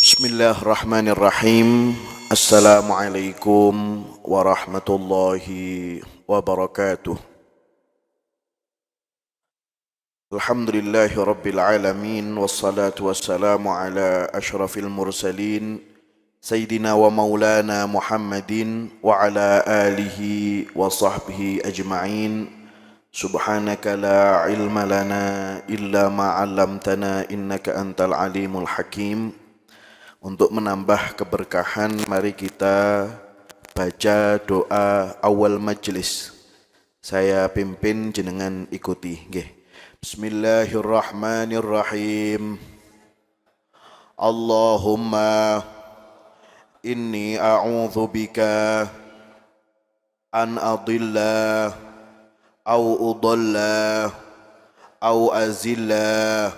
Bismillahirrahmanirrahim. Assalamualaikum warahmatullahi wabarakatuh. Alhamdulillahi rabbil alamin. Wassalatu wassalamu ala ashrafil mursalin Sayyidina wa maulana Muhammadin wa ala alihi wa sahbihi ajma'in. Subhanaka la ilma lana illa ma 'allamtana innaka antal alimul hakim. Untuk menambah keberkahan, mari kita baca doa awal majlis. Saya pimpin, jenengan ikuti. Nggih. Bismillahirrahmanirrahim. Allahumma inni a'udzu bika an adilla au udalla au azilla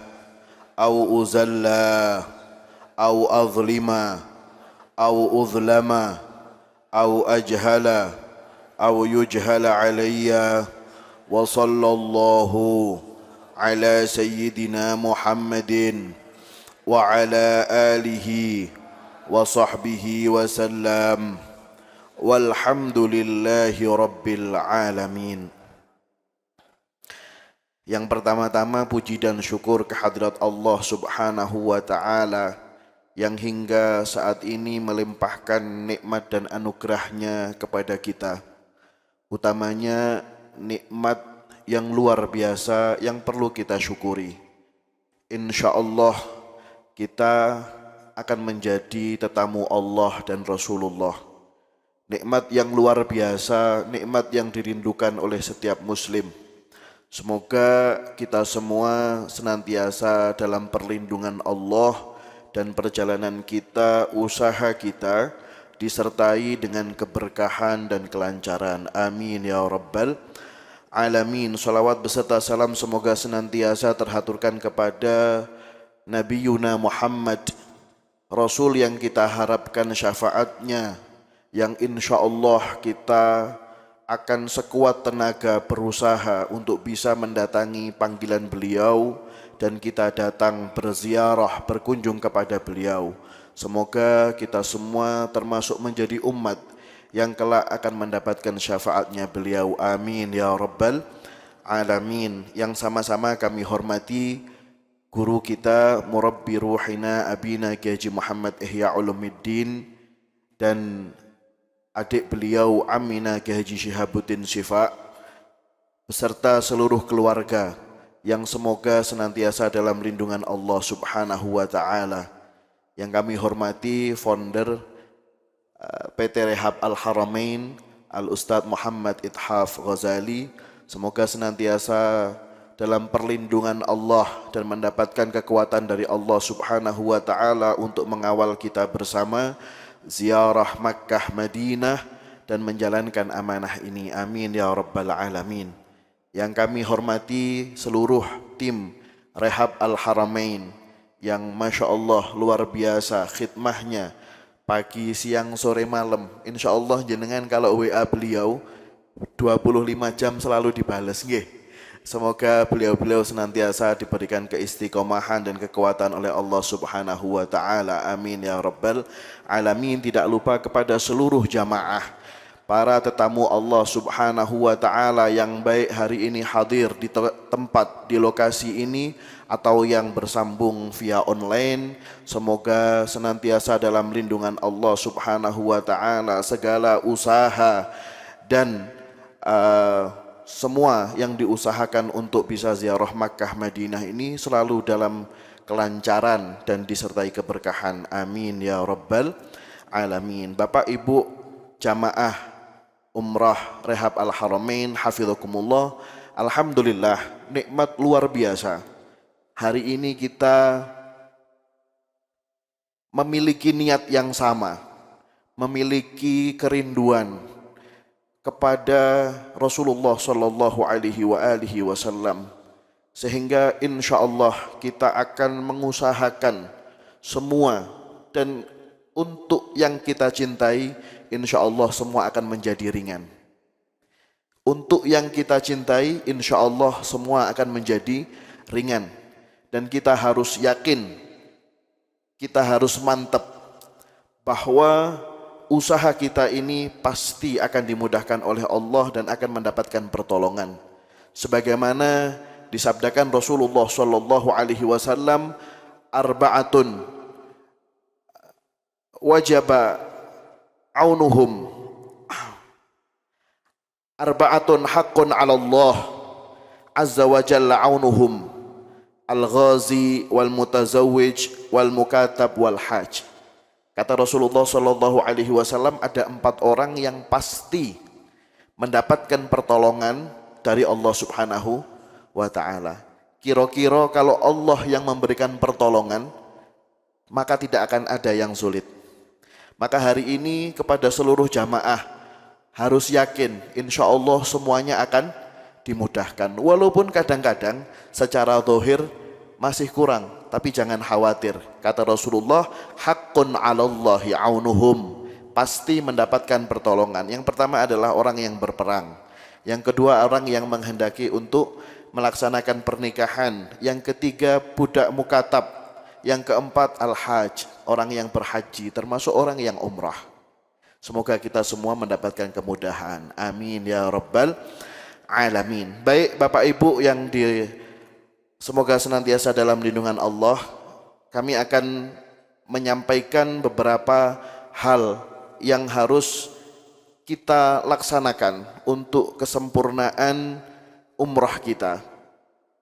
au uzalla أو أظلم أو أظلم أو أجهل أو يجهل علي وصلى الله على سيدنا محمد وعلى آله وصحبه وسلم والحمد لله رب العالمين. Yang pertama-tama puji dan syukur kehadirat Allah Subhanahu wa Ta'ala yang hingga saat ini melimpahkan nikmat dan anugerahnya kepada kita. Utamanya nikmat yang luar biasa yang perlu kita syukuri. InsyaAllah kita akan menjadi tetamu Allah dan Rasulullah. Nikmat yang luar biasa, nikmat yang dirindukan oleh setiap muslim. Semoga kita semua senantiasa dalam perlindungan Allah dan perjalanan kita, usaha kita disertai dengan keberkahan dan kelancaran. Amin ya rabbal alamin. Salawat beserta salam semoga senantiasa terhaturkan kepada Nabiuna Muhammad, Rasul yang kita harapkan syafaatnya, yang insya Allah kita akan sekuat tenaga berusaha untuk bisa mendatangi panggilan beliau dan kita datang berziarah, berkunjung kepada beliau. Semoga kita semua termasuk menjadi umat yang kelak akan mendapatkan syafaatnya beliau. Amin ya rabbal alamin. Yang sama-sama kami hormati guru kita, murabbi ruhina abina Kiai Haji Muhammad Ihya Ulumuddin, dan adik beliau Amina Kiai Haji Syihabuddin Syifa, beserta seluruh keluarga yang semoga senantiasa dalam lindungan Allah Subhanahu wa Ta'ala. Yang kami hormati founder PT Rehab Al-Haramain, Al-Ustadz Muhammad Ithaf Ghazali, semoga senantiasa dalam perlindungan Allah dan mendapatkan kekuatan dari Allah Subhanahu wa Ta'ala untuk mengawal kita bersama ziarah Makkah Madinah dan menjalankan amanah ini. Amin ya rabbal alamin. Yang kami hormati seluruh tim Rehab Al-Haramain yang Masya Allah luar biasa khidmahnya pagi, siang, sore, malam. Insya Allah jenengan kalau WA beliau 25 jam selalu dibalas. Nggih. Semoga beliau-beliau senantiasa diberikan keistiqomahan dan kekuatan oleh Allah Subhanahu wa Ta'ala. Amin ya rabbal alamin. Tidak lupa kepada seluruh jamaah, para tetamu Allah Subhanahu wa Ta'ala yang baik hari ini hadir di tempat, di lokasi ini, atau yang bersambung via online. Semoga senantiasa dalam lindungan Allah Subhanahu wa Ta'ala. Segala usaha dan semua yang diusahakan untuk bisa ziarah Makkah Madinah ini selalu dalam kelancaran dan disertai keberkahan. Amin ya rabbal alamin. Bapak Ibu jamaah Umrah Rehab Al-Haramain hafizakumullah, alhamdulillah nikmat luar biasa. Hari ini kita memiliki niat yang sama, memiliki kerinduan kepada Rasulullah sallallahu alaihi wasallam, sehingga insya Allah kita akan mengusahakan semua, dan untuk yang kita cintai insya Allah semua akan menjadi ringan. Untuk yang kita cintai insya Allah semua akan menjadi ringan. Dan kita harus yakin kita harus mantap bahwa usaha kita ini pasti akan dimudahkan oleh Allah dan akan mendapatkan pertolongan. Sebagaimana disabdakan Rasulullah sallallahu alaihi wasallam, arba'atun wajaba aunuhum, arba'atun haqqun 'ala Allah azza wa jalla aunuhum, al-ghazi wal mutazawwij wal mukatab wal haj. Kata Rasulullah sallallahu alaihi wasallam, ada 4 orang yang pasti mendapatkan pertolongan dari Allah Subhanahu wa taala. Kira-kira kalau Allah yang memberikan pertolongan, maka tidak akan ada yang sulit. Maka hari ini kepada seluruh jamaah harus yakin insya Allah semuanya akan dimudahkan. Walaupun kadang-kadang secara zahir masih kurang, tapi jangan khawatir. Kata Rasulullah, haqqun 'alallahi aunuhum, pasti mendapatkan pertolongan. Yang pertama adalah orang yang berperang. Yang kedua orang yang menghendaki untuk melaksanakan pernikahan. Yang ketiga budak mukatab. Yang keempat al-hajj, orang yang berhaji, termasuk orang yang umrah. Semoga kita semua mendapatkan kemudahan. Amin ya rabbal alamin. Baik Bapak Ibu yang semoga senantiasa dalam lindungan Allah. Kami akan menyampaikan beberapa hal yang harus kita laksanakan untuk kesempurnaan umrah kita.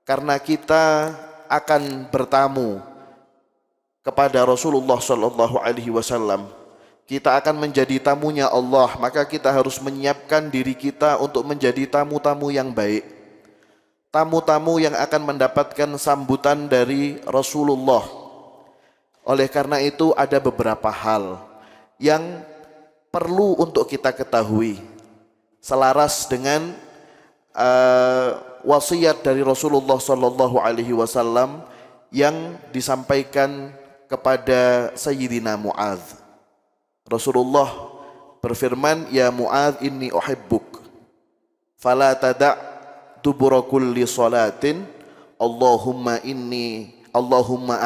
Karena kita akan bertamu kepada Rasulullah sallallahu alaihi wasallam. Kita akan menjadi tamunya Allah, maka kita harus menyiapkan diri kita untuk menjadi tamu-tamu yang baik. Tamu-tamu yang akan mendapatkan sambutan dari Rasulullah. Oleh karena itu ada beberapa hal yang perlu untuk kita ketahui selaras dengan wasiat dari Rasulullah sallallahu alaihi wasallam yang disampaikan kepada Sayyidina Mu'adz. Rasulullah berfirman, "Ya Mu'adz, inni uhibbuk, fala tada' dubura kulli salatin Allahumma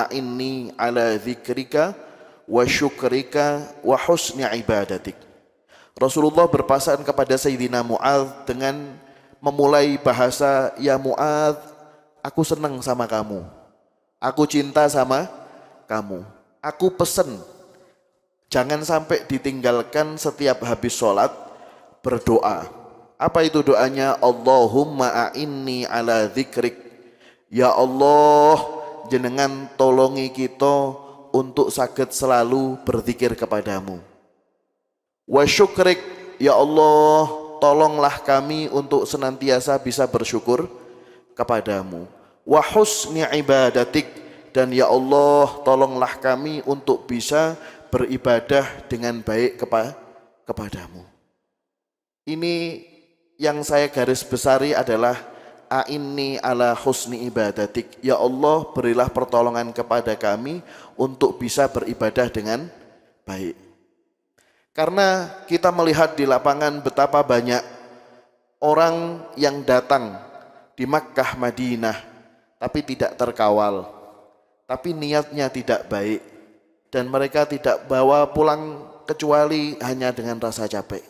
a'inni ala dzikrika wa syukrika wa husni ibadatik." Rasulullah berpasan kepada Sayyidina Mu'adz dengan memulai bahasa, "Ya Mu'adz, aku senang sama kamu. Aku cinta sama kamu. Aku pesen, jangan sampai ditinggalkan setiap habis sholat berdoa." Apa itu doanya? Allahumma a'inni ala dzikrik. Ya Allah, jenengan tolongi kita untuk saged selalu berzikir kepadamu. Wa syukrik, ya Allah, tolonglah kami untuk senantiasa bisa bersyukur kepadamu. Wa husni ibadatik, dan ya Allah, tolonglah kami untuk bisa beribadah dengan baik kepadamu. Ini yang saya garis besari adalah a'inni ala husni ibadatik. Ya Allah, berilah pertolongan kepada kami untuk bisa beribadah dengan baik. Karena kita melihat di lapangan betapa banyak orang yang datang di Makkah Madinah tapi tidak terkawal, tapi niatnya tidak baik, dan mereka tidak bawa pulang kecuali hanya dengan rasa capek.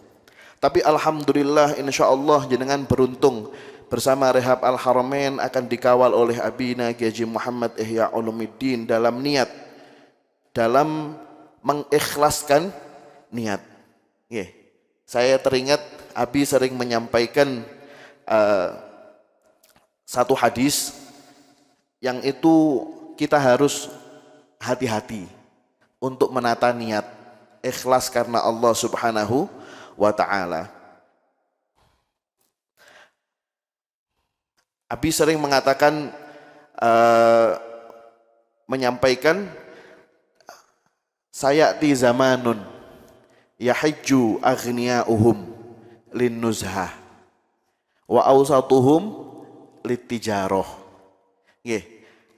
Tapi alhamdulillah, insyaallah jenengan beruntung bersama Rehab Al-Haramain akan dikawal oleh Abina Haji Muhammad Ihya Ulumuddin dalam niat, dalam mengikhlaskan niat. Saya teringat Abi sering menyampaikan satu hadis yang itu kita harus hati-hati untuk menata niat, ikhlas karena Allah Subhanahu wa ta'ala. Abi sering mengatakan, menyampaikan, sayati zamanun yahijju aghniya'uhum linnuzhah wa awsatuhum litijarah.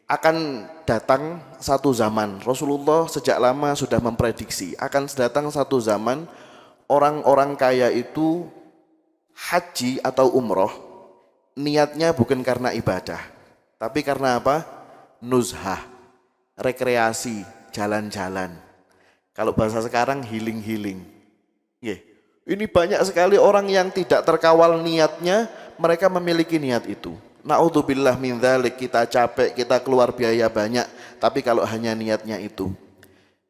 Akan datang satu zaman, Rasulullah sejak lama sudah memprediksi akan datang satu zaman orang-orang kaya itu haji atau umroh niatnya bukan karena ibadah, tapi karena apa? Nuzhah, rekreasi, jalan-jalan. Kalau bahasa sekarang healing-healing. Ini banyak sekali orang yang tidak terkawal niatnya, mereka memiliki niat itu. Na'udzubillah min dzalik, kita capek, kita keluar biaya banyak, tapi kalau hanya niatnya itu.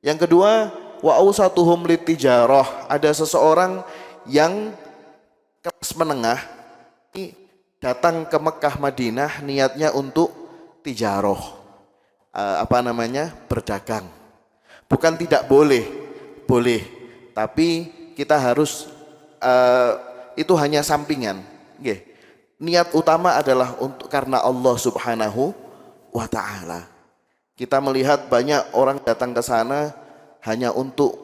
Yang kedua, wa ausatuhum litijarah, ada seseorang yang kelas menengah ini datang ke Mekah Madinah niatnya untuk tijarah, berdagang. Bukan tidak boleh, boleh, tapi kita harus itu hanya sampingan. Niat utama adalah untuk karena Allah Subhanahu wa Ta'ala. Kita melihat banyak orang datang ke sana hanya untuk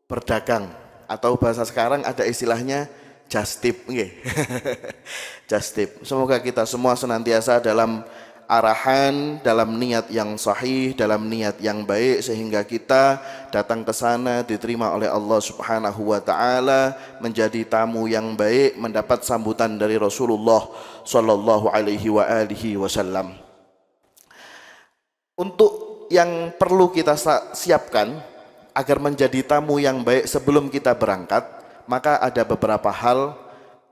berdagang, atau bahasa sekarang ada istilahnya just tip. Just tip. Semoga kita semua senantiasa dalam arahan, dalam niat yang sahih, dalam niat yang baik, sehingga kita datang ke sana diterima oleh Allah Subhanahu wa Ta'ala, menjadi tamu yang baik, mendapat sambutan dari Rasulullah sallallahu alaihi wasallam. Untuk yang perlu kita siapkan agar menjadi tamu yang baik sebelum kita berangkat, maka ada beberapa hal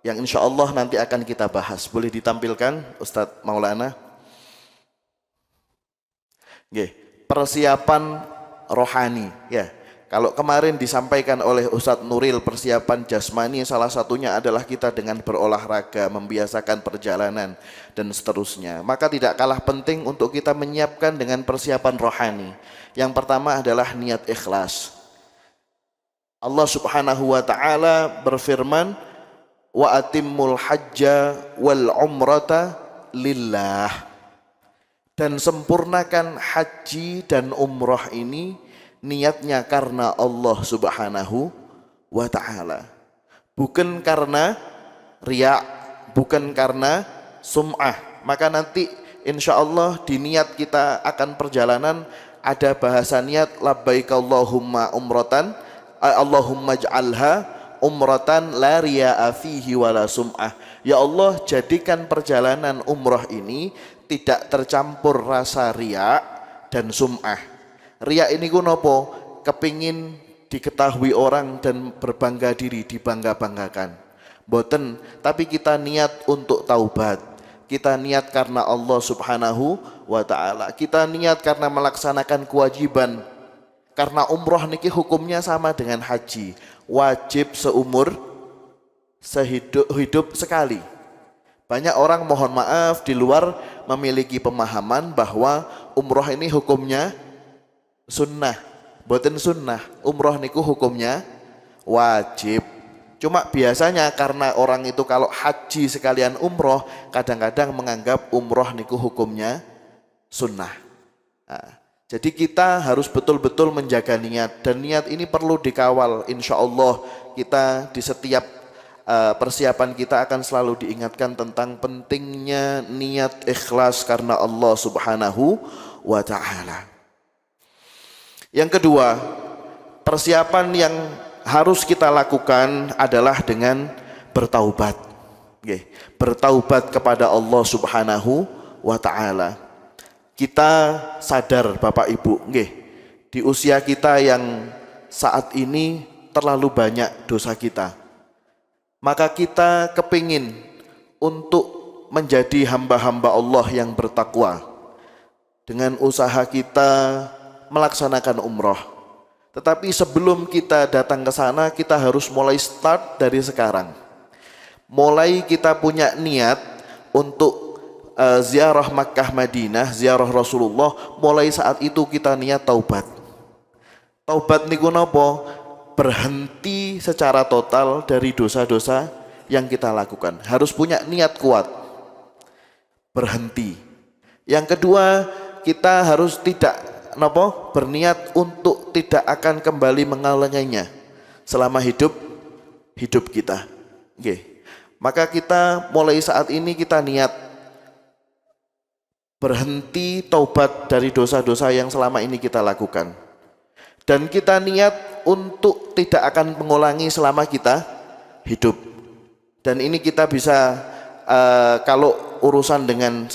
yang insya Allah nanti akan kita bahas. Boleh ditampilkan Ustadz Maulana? Persiapan rohani. Kalau kemarin disampaikan oleh Ustadz Nuril, persiapan jasmani salah satunya adalah kita dengan berolahraga, membiasakan perjalanan dan seterusnya. Maka tidak kalah penting untuk kita menyiapkan dengan persiapan rohani. Yang pertama adalah niat ikhlas. Allah Subhanahu wa Ta'ala berfirman, wa atimmul hajja wal umrata lillah. Dan sempurnakan haji dan umrah ini niatnya karena Allah Subhanahu wa Ta'ala, bukan karena riya, bukan karena sum'ah. Maka nanti insya Allah di niat kita akan perjalanan ada bahasa niat, labbaik Allahumma umratan, Allahumma ij'alha umratan la riya'a fihi wala sum'ah. Ya Allah, jadikan perjalanan umrah ini tidak tercampur rasa riya dan sum'ah. Riya ini ku nopo? Kepingin diketahui orang dan berbangga diri, dibangga-banggakan. Boten, tapi kita niat untuk taubat. Kita niat karena Allah Subhanahu wa Ta'ala. Kita niat karena melaksanakan kewajiban. Karena umrah niki hukumnya sama dengan haji, wajib seumur hidup sekali. Banyak orang, mohon maaf, di luar memiliki pemahaman bahwa umroh ini hukumnya sunnah. Boten sunnah, umroh niku hukumnya wajib. Cuma biasanya karena orang itu kalau haji sekalian umroh, kadang-kadang menganggap umroh niku hukumnya sunnah. Jadi kita harus betul-betul menjaga niat, dan niat ini perlu dikawal. Insya Allah kita di setiap persiapan kita akan selalu diingatkan tentang pentingnya niat ikhlas karena Allah Subhanahu wa Ta'ala. Yang kedua, persiapan yang harus kita lakukan adalah dengan bertaubat. Bertaubat kepada Allah Subhanahu wa Ta'ala. Kita sadar Bapak Ibu, di usia kita yang saat ini terlalu banyak dosa kita. Maka kita kepingin untuk menjadi hamba-hamba Allah yang bertakwa. Dengan usaha kita melaksanakan umroh. Tetapi sebelum kita datang ke sana, kita harus mulai start dari sekarang. Mulai kita punya niat untuk ziarah Makkah Madinah, ziarah Rasulullah. Mulai saat itu kita niat taubat. Taubat niku napa? Berhenti secara total dari dosa-dosa yang kita lakukan. Harus punya niat kuat. Berhenti. Yang kedua, kita harus berniat untuk tidak akan kembali mengulanginya selama hidup kita. Maka kita mulai saat ini kita niat berhenti taubat dari dosa-dosa yang selama ini kita lakukan. Dan kita niat untuk tidak akan mengulangi selama kita hidup. Dan ini kita bisa kalau urusan dengan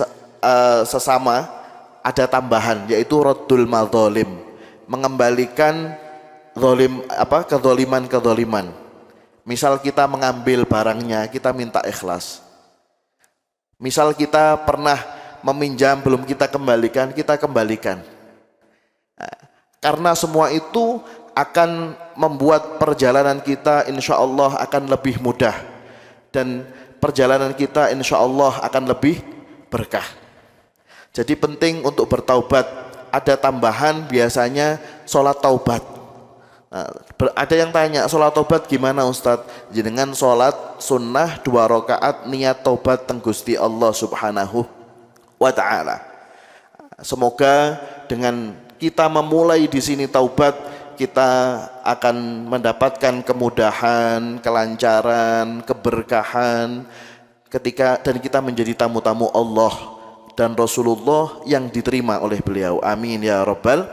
sesama ada tambahan, yaitu raddul madzalim. mengembalikan kezaliman. Misal kita mengambil barangnya, kita minta ikhlas. Misal kita pernah meminjam belum kita kembalikan, kita kembalikan. Karena semua itu akan membuat perjalanan kita insya Allah akan lebih mudah, dan perjalanan kita insya Allah akan lebih berkah. Jadi penting untuk bertaubat. Ada tambahan biasanya sholat taubat. Ada yang tanya, sholat taubat gimana Ustadz? Jenengan sholat sunnah 2 rakaat niat taubat teng Gusti Allah Subhanahu wa ta'ala. Semoga dengan kita memulai di sini taubat, kita akan mendapatkan kemudahan, kelancaran, keberkahan dan kita menjadi tamu-tamu Allah dan Rasulullah yang diterima oleh beliau. Amin ya rabbal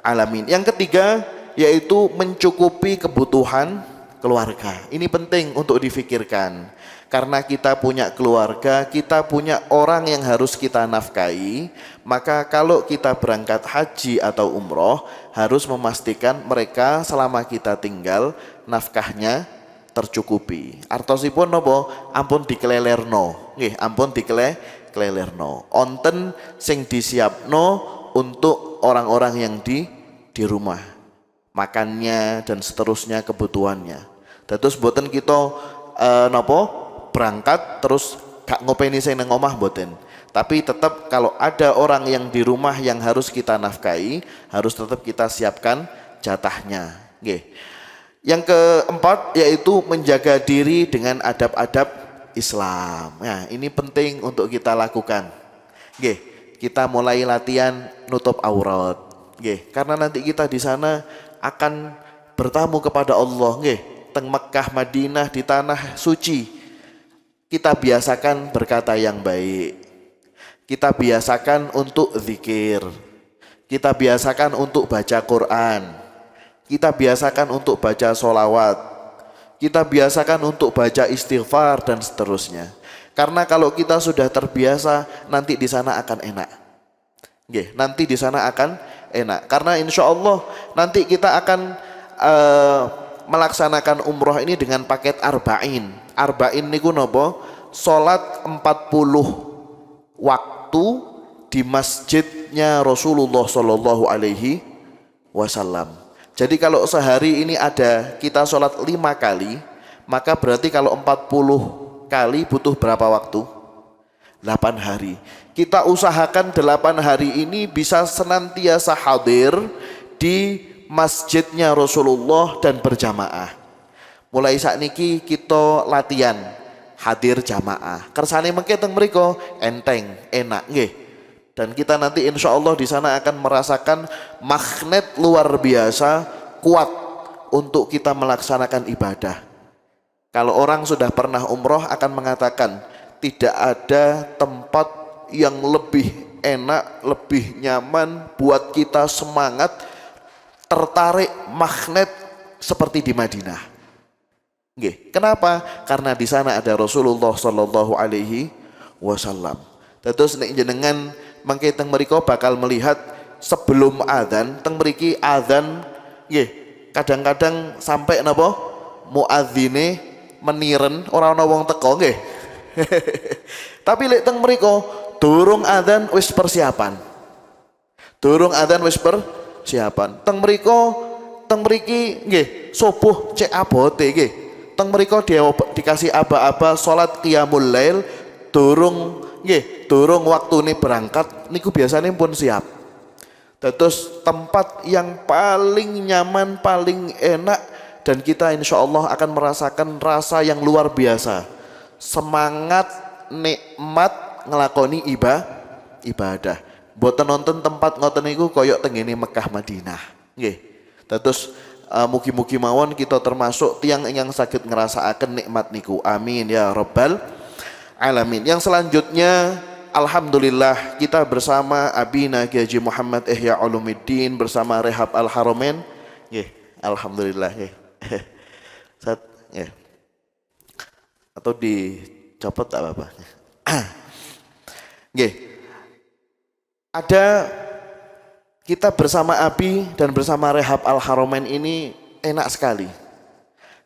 alamin. Yang ketiga yaitu mencukupi kebutuhan keluarga. Ini penting untuk difikirkan. Karena kita punya keluarga, kita punya orang yang harus kita nafkahi, maka kalau kita berangkat haji atau umroh, harus memastikan mereka selama kita tinggal, nafkahnya tercukupi. Artosipun nopo? Ampun dikelelerno. Nggih, ampun dikelelerno. Onten sing disiapno untuk orang-orang yang di rumah. Makannya dan seterusnya kebutuhannya. Terus boten kita nopo? Berangkat terus gak ngopeni sing nang omah mboten. Tapi tetap kalau ada orang yang di rumah yang harus kita nafkahi, harus tetap kita siapkan jatahnya. Nggih. Yang keempat yaitu menjaga diri dengan adab-adab Islam. Nah, ini penting untuk kita lakukan. Nggih. Kita mulai latihan nutup aurat. Nggih. Karena nanti kita di sana akan bertamu kepada Allah. Nggih. Teng Mekah, Madinah, di tanah suci. Kita biasakan berkata yang baik. Kita biasakan untuk zikir. Kita biasakan untuk baca Quran. Kita biasakan untuk baca sholawat. Kita biasakan untuk baca istighfar dan seterusnya. Karena kalau kita sudah terbiasa, nanti di sana akan enak. Nggih, nanti di sana akan enak. Karena insya Allah nanti kita akan melaksanakan umroh ini dengan paket arba'in. Arba'in niku nopo? Salat 40 waktu di masjidnya Rasulullah Shallallahu Alaihi Wasallam. Jadi kalau sehari ini ada kita salat 5 kali, maka berarti kalau 40 kali butuh berapa waktu? 8 hari. Kita usahakan 8 hari ini bisa senantiasa hadir di masjidnya Rasulullah dan berjamaah. Mulai saat niki kita latihan hadir jamaah. Kersane mengke teng mriko enteng, enak nggih. Dan kita nanti insya Allah di sana akan merasakan magnet luar biasa kuat untuk kita melaksanakan ibadah. Kalau orang sudah pernah umroh akan mengatakan tidak ada tempat yang lebih enak, lebih nyaman buat kita semangat, tertarik, magnet seperti di Madinah. Nggih. Kenapa? Karena di sana ada Rasulullah Shallallahu Alaihi Wasallam. Terus nek jenengan mangke teng mriko bakal melihat sebelum adzan, teng mriki adzan nggih, kadang-kadang sampai napa muadzine meniren ora ana wong teko nggih. Tapi lek teng mriko durung adzan wis persiapan. Durung adzan wis persiapan. Teng mriki nggih subuh cek abote nggih. Teng mriko dikasih aba-aba salat qiyamul lail durung waktune berangkat niku biasanya pun siap. Terus tempat yang paling nyaman, paling enak, dan kita insya Allah akan merasakan rasa yang luar biasa. Semangat, nikmat ngelakoni ibadah. Boten nonton tempat ngoten niku koyok tengene Mekah Madinah. Nggih. Terus mugi-mugi mawon kita termasuk tiang yang sakit ngerasaaken nikmat niku. Amin ya rabbal alamin. Yang selanjutnya alhamdulillah kita bersama Abina Kiai Haji Muhammad Ihya Ulumuddin bersama Rehab Al Haramain. Nggih, alhamdulillah nggih. Sat nggih. Atau dicopot tak apa-apa. Nggih. Ada Kita bersama Abi dan bersama Rehab Al-Haramain ini enak sekali.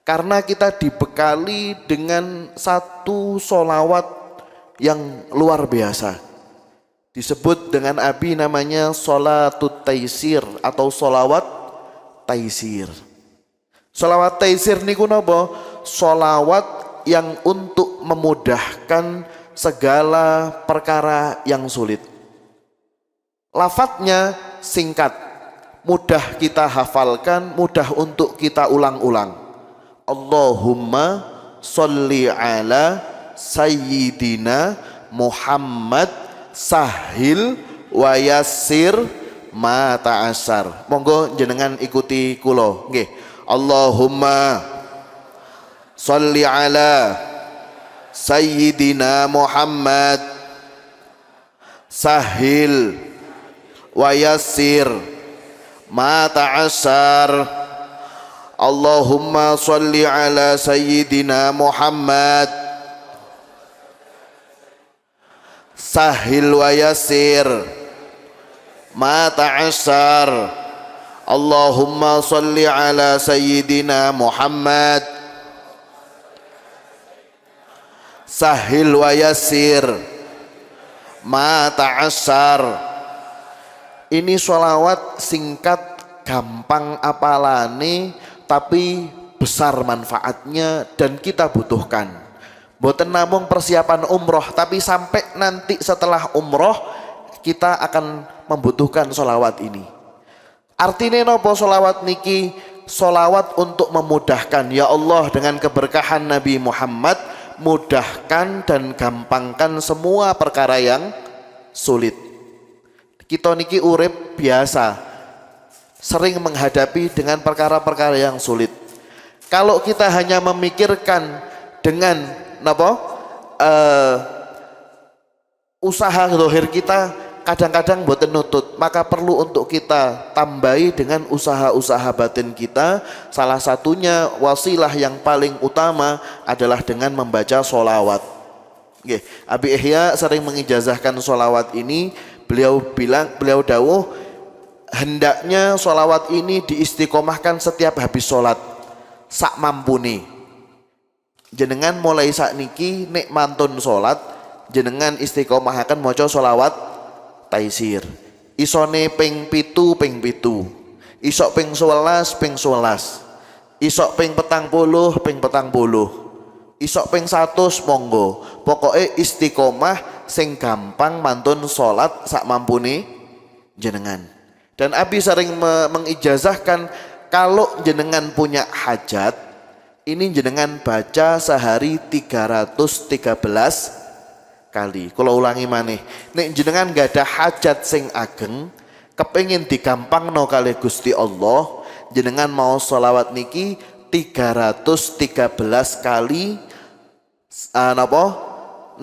Karena kita dibekali dengan satu solawat yang luar biasa. Disebut dengan Abi namanya Sholatut Taisir atau solawat Taisir. Solawat Taisir niku napa? Solawat yang untuk memudahkan segala perkara yang sulit. Lafadznya singkat, mudah kita hafalkan, mudah untuk kita ulang-ulang. Allahumma sholli ala sayyidina Muhammad sahil wa yassir ma ta'assar. Monggo jenengan ikuti kula nggih. Allahumma sholli ala sayyidina Muhammad sahil wa yassir ma ta'assar. Allahumma sholli ala sayyidina Muhammad sahil wa yassir ma ta'assar. Allahumma sholli ala sayyidina Muhammad sahil wa yassir ma ta'assar. Ini sholawat singkat, gampang apalane, tapi besar manfaatnya dan kita butuhkan. Boten namung persiapan umroh, tapi sampai nanti setelah umroh kita akan membutuhkan sholawat ini. Artinya nopo sholawat niki? Sholawat untuk memudahkan. Ya Allah, dengan keberkahan Nabi Muhammad, mudahkan dan gampangkan semua perkara yang sulit. Kita niki urip biasa, sering menghadapi dengan perkara-perkara yang sulit. Kalau kita hanya memikirkan dengan usaha zahir kita kadang-kadang boten nutut, maka perlu untuk kita tambahi dengan usaha-usaha batin kita. Salah satunya wasilah yang paling utama adalah dengan membaca sholawat. Abi Ihya sering mengijazahkan sholawat ini. Beliau dawuh, hendaknya sholawat ini diistiqomahkan setiap habis sholat sak mampuni. Jenengan mulai sak niki nek mantun sholat, jenengan istiqomahaken maca sholawat Taisir. Isone ping 7 ping 7, isok ping 11 ping 11, isok ping 40 ping 40, isok ping 100 monggo. Pokoknya istiqomah sing gampang mantun sholat sak mampuni jenengan. Dan Abi sering mengijazahkan kalau jenengan punya hajat, ini jenengan baca sehari 313 kali. Kalau ulangi maneh, nek jenengan gak ada hajat sing ageng, kepengin digampangno kalih Gusti Allah, jenengan mau sholawat niki 313 kali.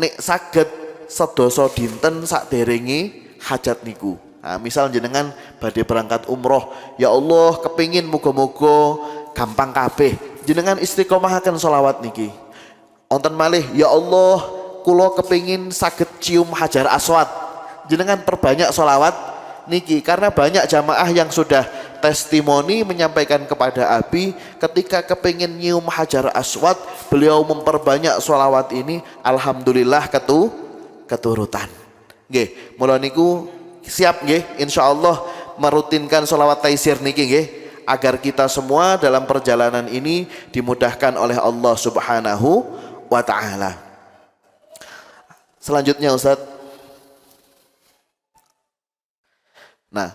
Nek saged sedoso dinten sakderenge hajat niku. Nah, misal jenengan badhe berangkat umroh, ya Allah kepingin muga-muga gampang kabeh, jenengan istiqomahaken sholawat niki. Wonten malih, ya Allah kula kepingin saged cium Hajar Aswad, jenengan perbanyak sholawat niki. Karena banyak jamaah yang sudah testimoni menyampaikan kepada Abi, ketika kepingin nyium Hajar Aswad, beliau memperbanyak sholawat ini, alhamdulillah keturutan. Nggih, mula niku siap nggih insyaallah merutinkan sholawat Taisir niki nggih, agar kita semua dalam perjalanan ini dimudahkan oleh Allah Subhanahu wa taala. Selanjutnya Ustaz. Nah,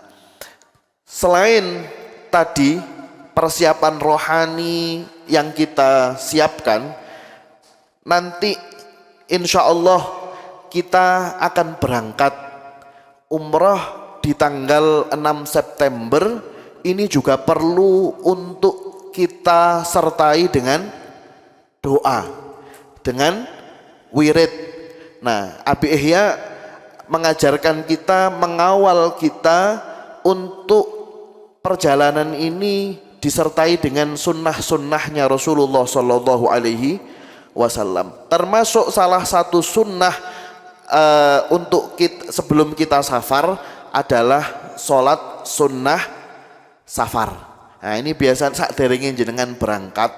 selain tadi persiapan rohani yang kita siapkan, nanti insyaallah kita akan berangkat umrah di tanggal 6 September. Ini juga perlu untuk kita sertai dengan doa, dengan wirid. Nah, Abi Ihya mengajarkan kita, mengawal kita untuk perjalanan ini disertai dengan sunnah-sunnahnya Rasulullah Sallallahu Alaihi Wasallam. Termasuk salah satu sunnah untuk kita, sebelum kita safar adalah sholat sunnah safar. Nah ini biasa sakderenge jenengan berangkat,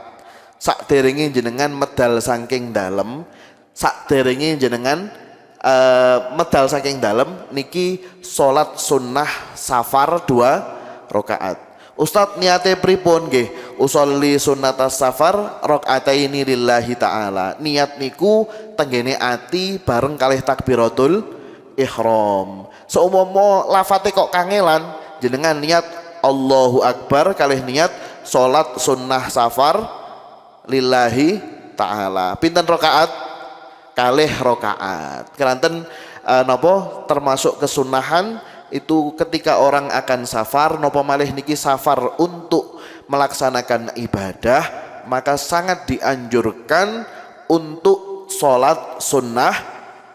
sakderenge jenengan medal saking dalem, sakderenge jenengan medal saking dalem niki salat sunnah safar 2 rakaat. Ustaz niate pripun nggih? Usolli sunnatas safar rakaataini lillahi taala. Niat niku tenggene ati bareng kalih takbiratul ihram. Seumpama lafate kok kangelan, jenengan niat Allahu Akbar kalih niat salat sunnah safar lillahi taala. Pinten rakaat? Kalih rakaat. Keranten napa termasuk kesunahan itu ketika orang akan safar napa malih niki safar untuk melaksanakan ibadah, maka sangat dianjurkan untuk sholat sunnah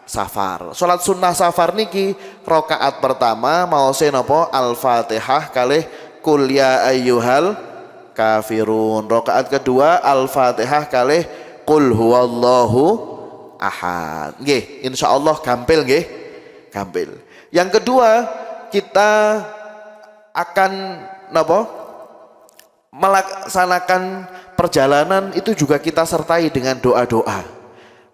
safar. Sholat sunnah safar niki rakaat pertama maose napa Al-Fatihah kalih Qul ya ayyuhal kafirun. Rakaat kedua Al-Fatihah kalih Qul huwallahu ahad. Nggih, insyaallah gampil nggih. Gampil. Yang kedua, kita akan melaksanakan perjalanan itu juga kita sertai dengan doa-doa.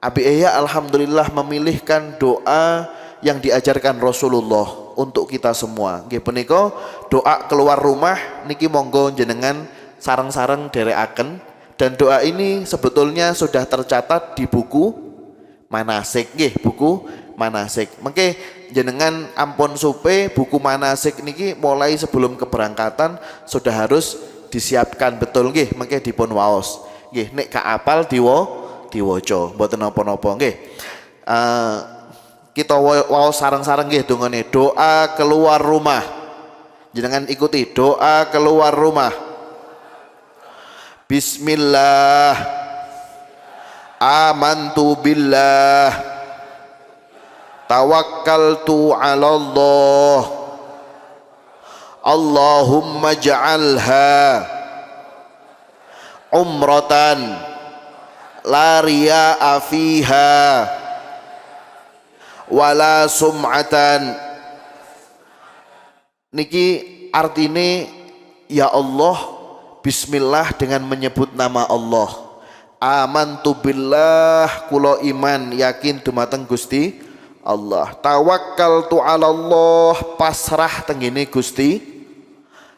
Abi Eya alhamdulillah memilihkan doa yang diajarkan Rasulullah untuk kita semua. Nggih punika doa keluar rumah niki monggo jenengan sareng-sareng derekaken, dan doa ini sebetulnya sudah tercatat di buku manasik nggih, buku manasik. Mengke jenengan ampun supe buku manasik niki mulai sebelum keberangkatan sudah harus disiapkan betul nggih, mengke dipun waos. Nggih, nek gak apal diwaca, mboten napa-napa nggih. Kita waos sareng-sareng nggih dongane doa keluar rumah. Jenengan ikuti doa keluar rumah. Bismillah. Amantu billah. Tawakkaltu 'ala Allah. Allahumma ja'alha umratan la riya'a fiha wala sum'atan. Niki artine ya Allah, bismillah dengan menyebut nama Allah. Amantu billah, kula iman yakin dumateng Gusti Allah. Tawakkaltu 'ala Allah, pasrah tenggene Gusti.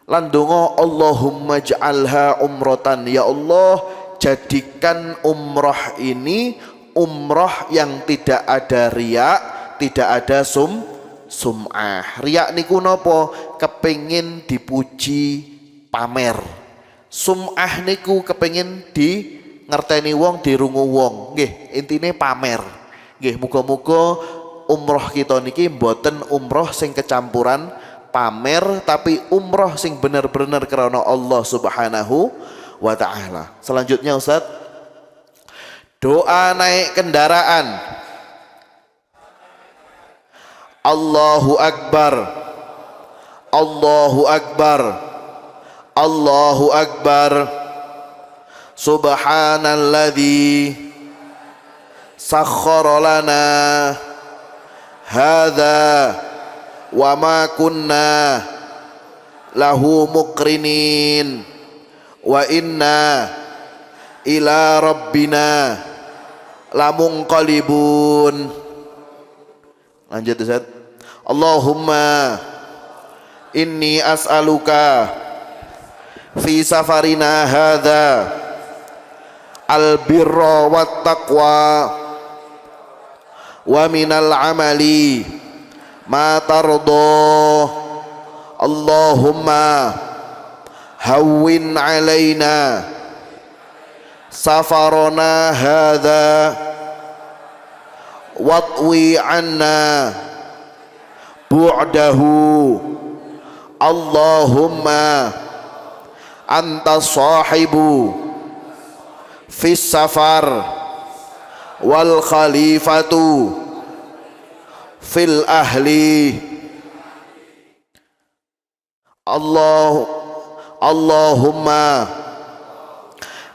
Lan donga Allahumma ja'alha umratan, ya Allah jadikan umroh ini umroh yang tidak ada riya, tidak ada sum'ah. Riya niku napa? Kepengin dipuji pamer. Sum'ah niku kepengin di ngerteni wong, dirungu wong. Nggih, intine pamer. Nggih, muga-muga umroh kita niki mboten umroh sing kecampuran pamer, tapi umroh sing bener-bener karena Allah Subhanahu wa ta'ala. Selanjutnya Ustaz, doa naik kendaraan. Allahu Akbar, Allahu Akbar, Allahu Akbar. Subhanalladzi sakhkhara lana hadza wa ma kunna lahu muqrinin wa inna ila rabbina lamunqalibun. Lanjut Ustaz. Allahumma inni as'aluka fi safarina hadza al-birra wat taqwa wa minal amali ma tardo. Allahumma hawwin alaina safarana hadza watwi anna bu'dahu. Allahumma anta sahibu fis safar wal khalifatu fil ahli. Allahumma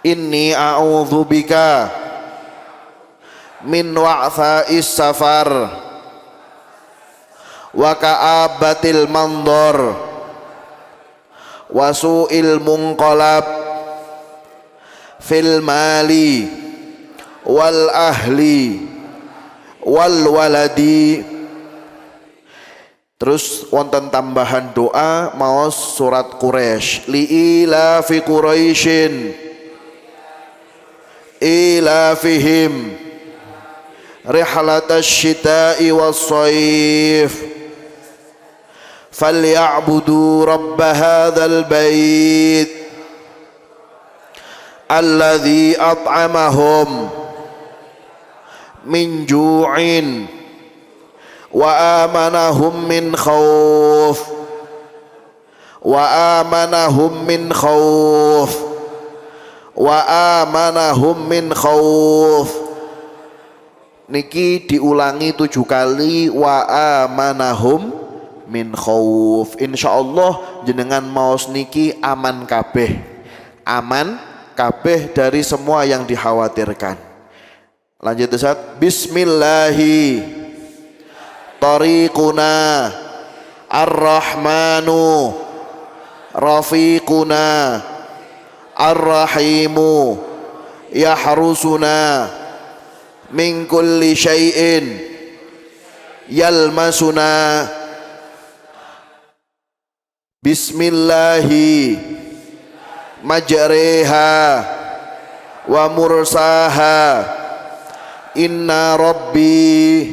inni a'udzubika min wa'tha'is safar wa ka'abatil mandor wa su'il munqalab fil mali wal ahli wal waladi. Terus wonten tambahan doa maos surat Quraisy, li ila fi Quraisyin ila fihim rihlatash shita'i was sayf falyabudu rabb hadzal bait alladzi at'amahum min ju'in wa amanahum min khauf wa amanahum min khauf wa amanahum min khauf. Niki diulangi 7 kali, wa amanahum min khauf. Insyaallah jenengan maos niki aman kabeh, aman kabeh dari semua yang dikhawatirkan. Lanjut Ustaz. Bismillahi tariquna ar-rahmanu rafiquna ar-rahimu yahrusuna min kulli syai'in yalmasuna. Bismillahi majreha wa mursaha inna rabbi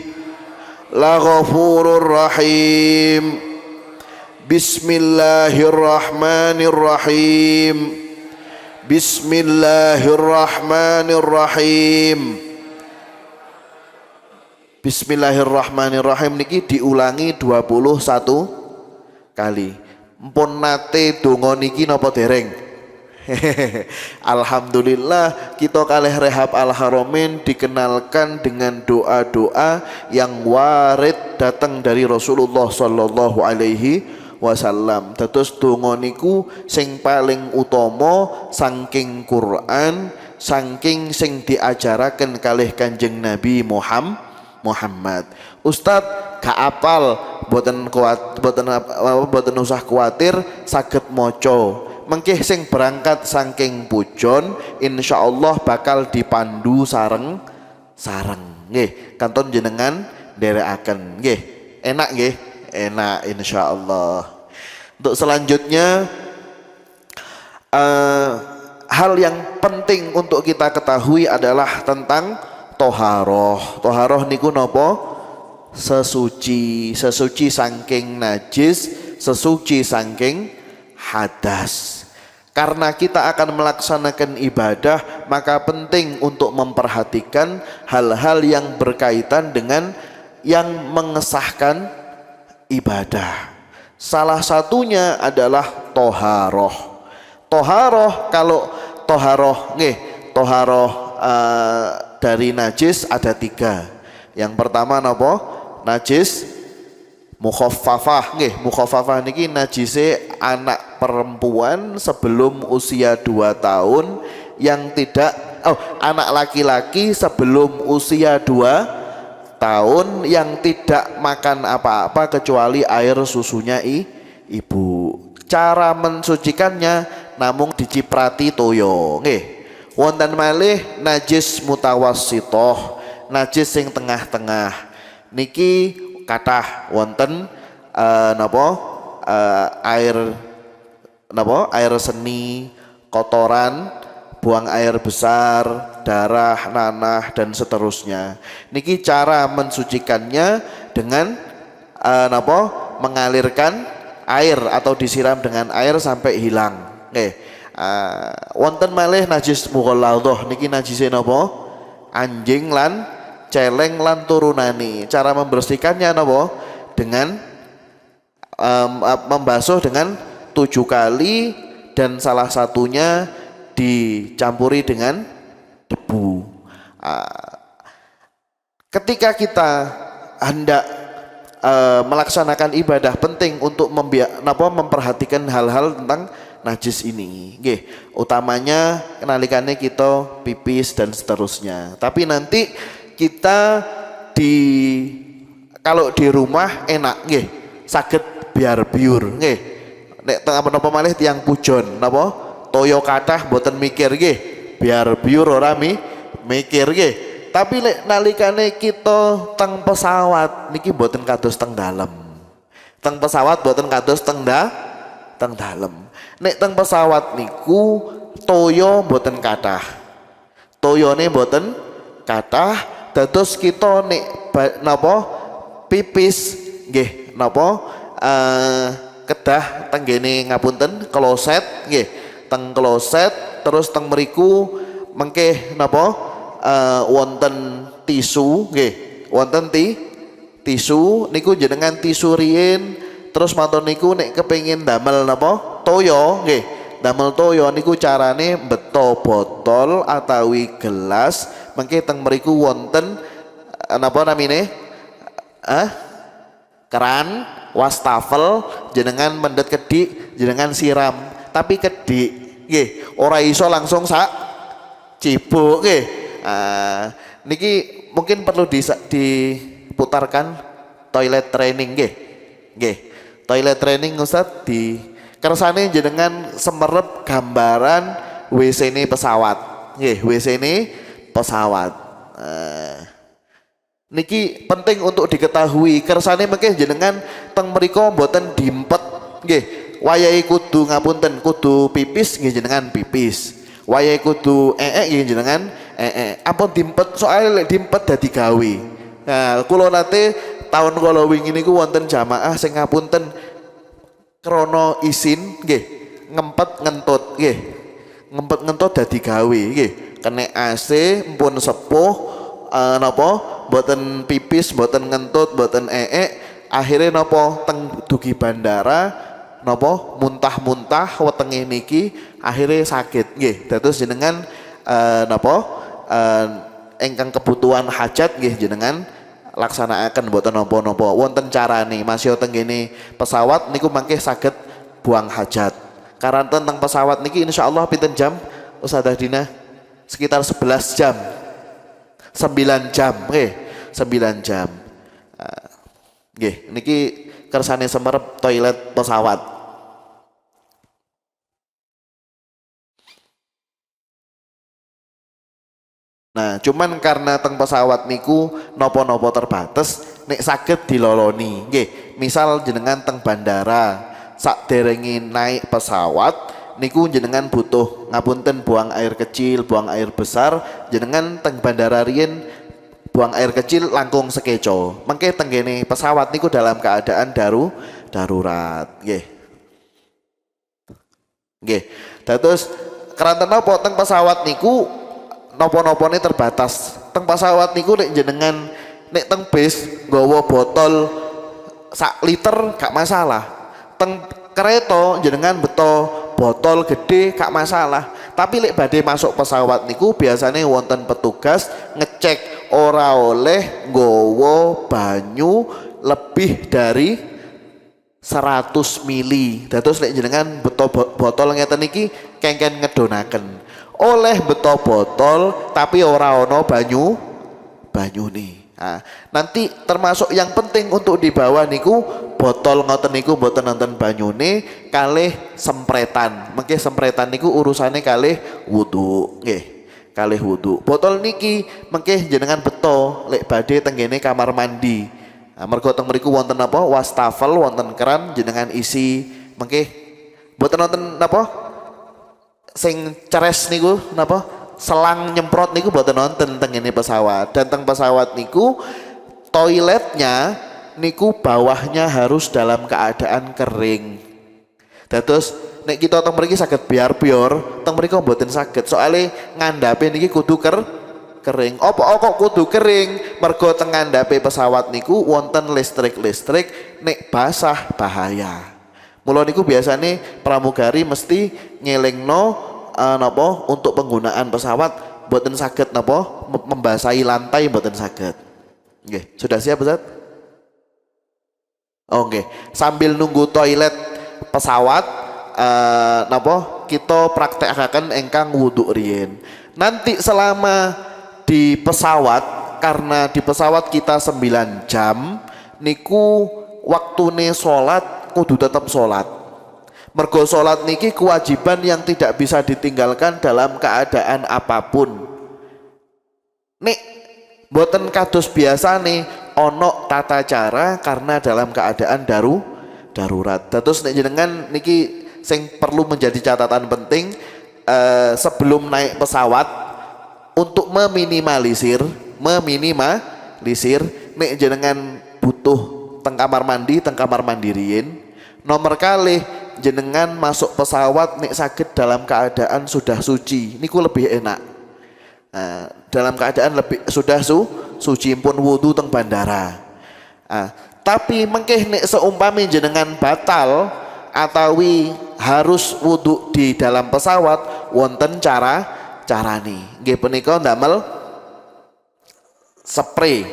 la ghafurur rahim. Bismillahirrahmanirrahim. Bismillahirrahmanirrahim. Bismillahirrahmanirrahim niki diulangi 21 kali. Mpun nate donga niki napa dereng? Alhamdulillah kita kalih Rehab Al-Haramain dikenalkan dengan doa-doa yang warid datang dari Rasulullah sallallahu alaihi wasallam. Dados donga niku sing paling utama saking Quran, saking sing diajaraken kalih Kanjeng Nabi Muhammad. Ustadz gak apal, boten usah kuatir, saged maca. Mengkih sing berangkat saking pujon insyaallah bakal dipandu sareng nggih kanton jenengan nderekaken nggih. Enak nggih, enak insyaallah. Untuk selanjutnya hal yang penting untuk kita ketahui adalah tentang toharoh. Toharoh niku napa? Sesuci saking najis, sesuci saking hadas. Karena kita akan melaksanakan ibadah, maka penting untuk memperhatikan hal-hal yang berkaitan dengan yang mengesahkan ibadah. Salah satunya adalah toharoh. Toharoh, kalau toharoh dari najis ada 3. Yang pertama napa? Najis mukhaffafah. Nggih, mukhaffafah niki najise anak perempuan sebelum usia 2 tahun yang tidak anak laki-laki sebelum usia 2 tahun yang tidak makan apa-apa kecuali air susunya ibu. Cara mensucikannya namung diciprati toyo. Nggih. Wonten malih najis mutawassithah, najis sing tengah-tengah. Niki kathah wonten air seni, kotoran, buang air besar, darah, nanah dan seterusnya. Niki cara mensucikannya dengan mengalirkan air atau disiram dengan air sampai hilang. Wonten malih najis mughalladhah niki najise napa? Anjing lan celeng lan turunani. Cara membersihkannya napa? Dengan membasuh dengan 7 kali dan salah satunya dicampuri dengan debu. Ketika kita hendak melaksanakan ibadah, penting untuk memperhatikan hal-hal tentang najis ini. Nggih, utamanya nalikannya kita pipis dan seterusnya. Tapi nanti kita kalau di rumah enak nggih, saged biar biur nggih. Nek teng apa malih tiyang pujon napa toyo kathah boten mikir nggih, biar biur ora mikir nggih. Tapi lek nalikane kita teng pesawat niki boten kados teng dalem. Teng pesawat boten kados teng dalem. Nek teng pesawat niku toyo boten kathah. Toyone boten kathah, dados kita nek napa pipis nggih napa kedah tenggene ngapunten kloset nggih, teng kloset terus teng mriku mengke napa wonten tisu nggih, wonten tisu niku jenengan tisu riyin terus matur niku nek kepengin damel napa toyo nggih, damel toyo niku carane beto botol atawi gelas mengke teng mriku wonten napa namine keran wastafel, jenengan mendet kedik jenengan siram, tapi kedik nggih ora iso langsung sak cibuk nggih. Niki mungkin perlu diputarkan toilet training nggih. Nggih. Toilet training Ustaz di kersane jenengan semerep gambaran WC ini pesawat. Nggih, WC ini pesawat. Niki penting untuk diketahui kersane mengke jenengan teng mriko mboten dimpet nggih, wayahe kudu ngapunten kudu pipis nggih jenengan pipis, wayahe kudu nggih jenengan ampun dimpet, soalnya lek dimpet dadi gawe. Nah kula nate tahun kala wingi niku wonten jamaah sing ngapunten krana isin nggih ngempet ngentut nggih, ngempet ngentut dadi gawe nggih, kena AC mpun sepuh napa boten pipis, boten ngentut, boten akhirnya napa teng dugi bandara napa muntah-muntah wetenge niki akhirnya sakit nggih. Dados jenengan napa ingkang kebutuhan hajat nggih jenengan laksanakaken boten napa-napa. Wonten carane masih teng kene pesawat niku mangke saged buang hajat. Karanten teng pesawat niki insyaallah pinten jam Ustazah Dina? Sekitar 11 jam. 9 jam nggih, 9 jam. Nggih, niki kersane semerep toilet pesawat. Nah, cuman karena teng pesawat niku nopo-nopo terbatas nek saged diloloni. Nggih, misal jenengan teng bandara sakderenge naik pesawat niku jenengan butuh ngapunten buang air kecil, buang air besar, jenengan teng bandara riyen buang air kecil langkung sekeco. Mengke tenggene pesawat niku dalam keadaan darurat. Nggih. Nggih. Dados keranten napa teng pesawat niku napa-napane terbatas. Teng pesawat niku nek jenengan nek teng bis nggawa botol sak liter gak masalah. Teng kereta jenengan beto botol gede gak masalah, tapi lek badhe masuk pesawat niku biasanya wonten petugas ngecek ora oleh nggawa banyu lebih dari 100 mili. Dados lek jenengan beto botol ngeten niki kengken ngedonaken oleh beto botol tapi ora ono banyune. Nah, nanti termasuk yang penting untuk dibawa niku botol ngoten niku boten nonton banyune kalih sempretan. Mengke sempretan niku urusane kalih wudu nggih, kalih wudu. Botol niki mengke jenengan beto lek badhe tenggene kamar mandi. Nah, mergo teng mriku wonten apa wastafel, wonten keran jenengan isi mengke boten nonton napa sing ceres niku napa selang nyemprot niku boten nonton teng ngene pesawat. Dan teng pesawat niku toiletnya niku bawahnya harus dalam keadaan kering. Dados nek kita teng mriki saged biar-biar, teng mriki mboten saged. Soale ngandhape niki kudu kering. Apa kok kudu kering? Mergo teng ngandhape pesawat niku wonten listrik nek basah bahaya. Mula niku biasane pramugari mesti ngelingno napa untuk penggunaan pesawat mboten saged napa membasahi lantai mboten saged. Nggih, sudah siap Ustaz? Oh nggih, sambil nunggu toilet pesawat napa kita praktekaken engkang wudu riyin. Nanti selama di pesawat, karena di pesawat kita 9 jam niku waktune salat kudu tetap salat. Mergo salat niki kewajiban yang tidak bisa ditinggalkan dalam keadaan apapun. Nek mboten kados biasa nih ono tata cara karena dalam keadaan darurat. Terus nek jenengan niki sing perlu menjadi catatan penting sebelum naik pesawat untuk meminimalisir nek jenengan butuh teng kamar mandi riyin nomor kalih jenengan masuk pesawat nek saged dalam keadaan sudah suci niku lebih enak. Dalam keadaan lebih sudah suci pun wudu teng bandara. Tapi mengkeh nek seumpami jenengan batal atawi harus wudu di dalam pesawat wonten carane. Nggih punika ndamel spray.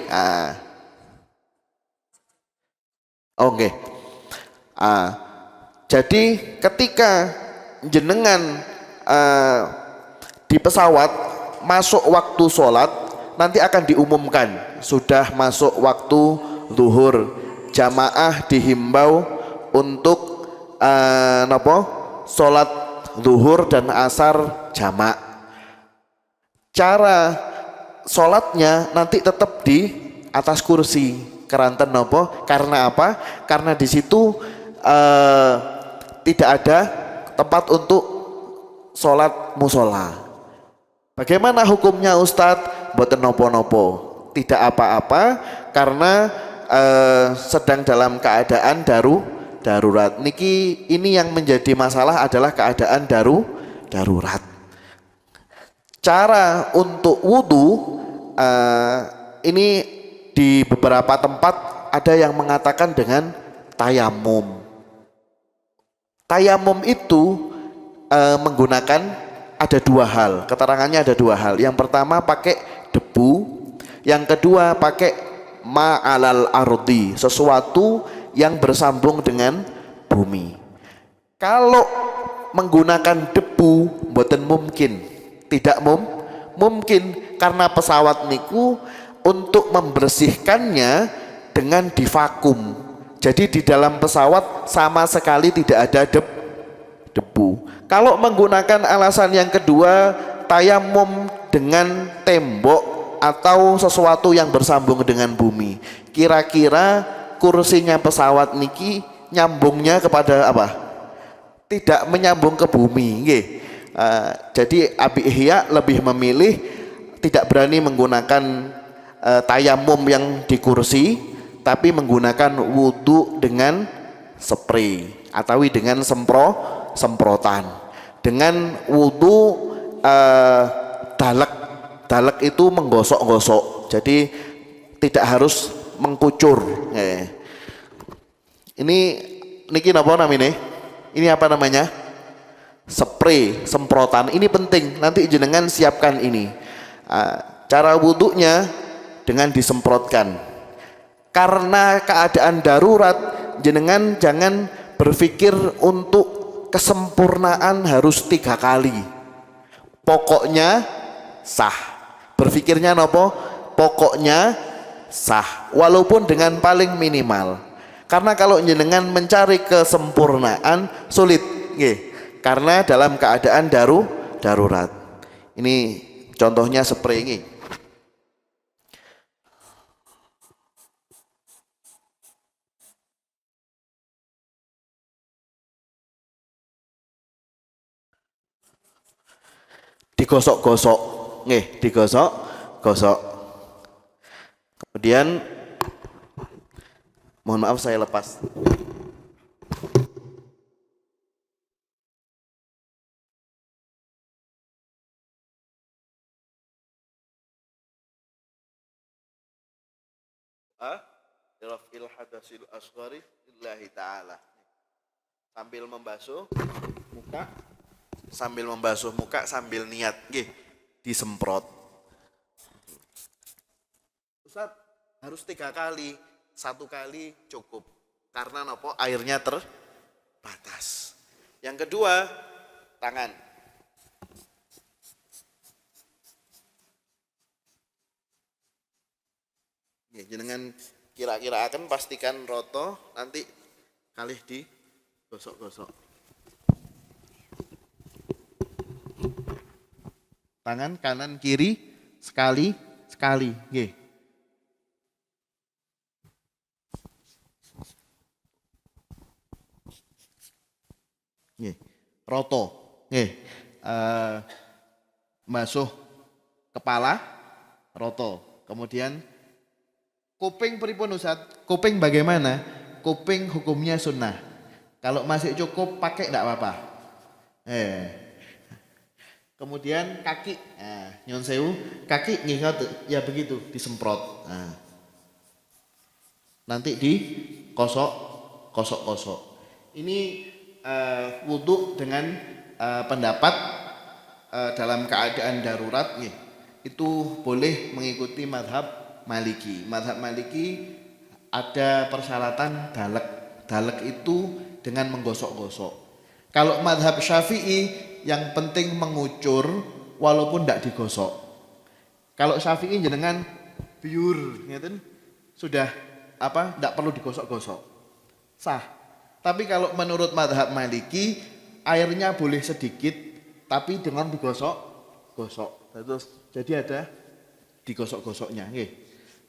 Oh nggih. Jadi ketika jenengan di pesawat masuk waktu sholat nanti akan diumumkan sudah masuk waktu zuhur, jamaah dihimbau untuk sholat zuhur dan asar jamak. Cara sholatnya nanti tetap di atas kursi keranten nopo karena apa? Karena di situ tidak ada tempat untuk sholat musola. Bagaimana hukumnya Ustadz? Mboten nopo-nopo, tidak apa-apa karena sedang dalam keadaan darurat. Niki ini yang menjadi masalah adalah keadaan darurat. Cara untuk wudhu ini di beberapa tempat ada yang mengatakan dengan tayamum. Tayamum itu menggunakan ada dua hal, keterangannya ada dua hal. Yang pertama pakai debu, yang kedua pakai ma'alal ardi, sesuatu yang bersambung dengan bumi. Kalau menggunakan debu mboten mungkin, tidak mungkin karena pesawat niku untuk membersihkannya dengan divakum. Jadi di dalam pesawat sama sekali tidak ada debu. Kalau menggunakan alasan yang kedua, tayamum dengan tembok atau sesuatu yang bersambung dengan bumi, kira-kira kursinya pesawat niki nyambungnya kepada apa? Tidak menyambung ke bumi. Jadi Abi Ihya lebih memilih tidak berani menggunakan tayamum yang di kursi, tapi menggunakan wudu dengan spray atau dengan semprotan. Dengan wudu dalek itu menggosok-gosok, jadi tidak harus mengkucur. Ini niki napa namanya? Ini apa namanya? Spray, semprotan. Ini penting, nanti jenengan siapkan ini. Cara wudunya dengan disemprotkan. Karena keadaan darurat, jenengan jangan berpikir untuk kesempurnaan harus 3 kali. Pokoknya sah. Berpikirnya nopo? Pokoknya sah. Walaupun dengan paling minimal. Karena kalau jenengan mencari kesempurnaan sulit. Karena dalam keadaan darurat. Ini contohnya spray ini. Digosok-gosok, digosok-gosok. Kemudian mohon maaf saya lepas. Raf'il hadasil asghari lillahi ta'ala. Sambil membasuh muka sambil niat disemprot. Ustaz, harus 3 kali, 1 kali cukup karena nopo airnya terbatas. Yang kedua, tangan. Jenengan kira-kira akan pastikan roto nanti kalih di gosok-gosok. Tangan kanan kiri sekali. Nggih. Nggih. Roto. Nggih. Basuh kepala, roto. Kemudian kuping pripun Ustaz? Kuping bagaimana? Kuping hukumnya sunnah. Kalau masih cukup pakai enggak apa-apa. Kemudian kaki, nyun sewu, kaki nggih ya begitu disemprot. Nanti dikosok. Ini wudhu dengan pendapat dalam keadaan darurat nih, itu boleh mengikuti mazhab Maliki. Mazhab Maliki ada persyaratan dalek. Dalek itu dengan menggosok-gosok. Kalau mazhab Syafi'i yang penting mengucur walaupun tidak digosok. Kalau Syafi'i jenengan biur, ngeten sudah tidak perlu digosok-gosok. Sah. Tapi kalau menurut mazhab Maliki airnya boleh sedikit tapi dengan digosok-gosok. Terus jadi ada digosok-gosoknya, nggih.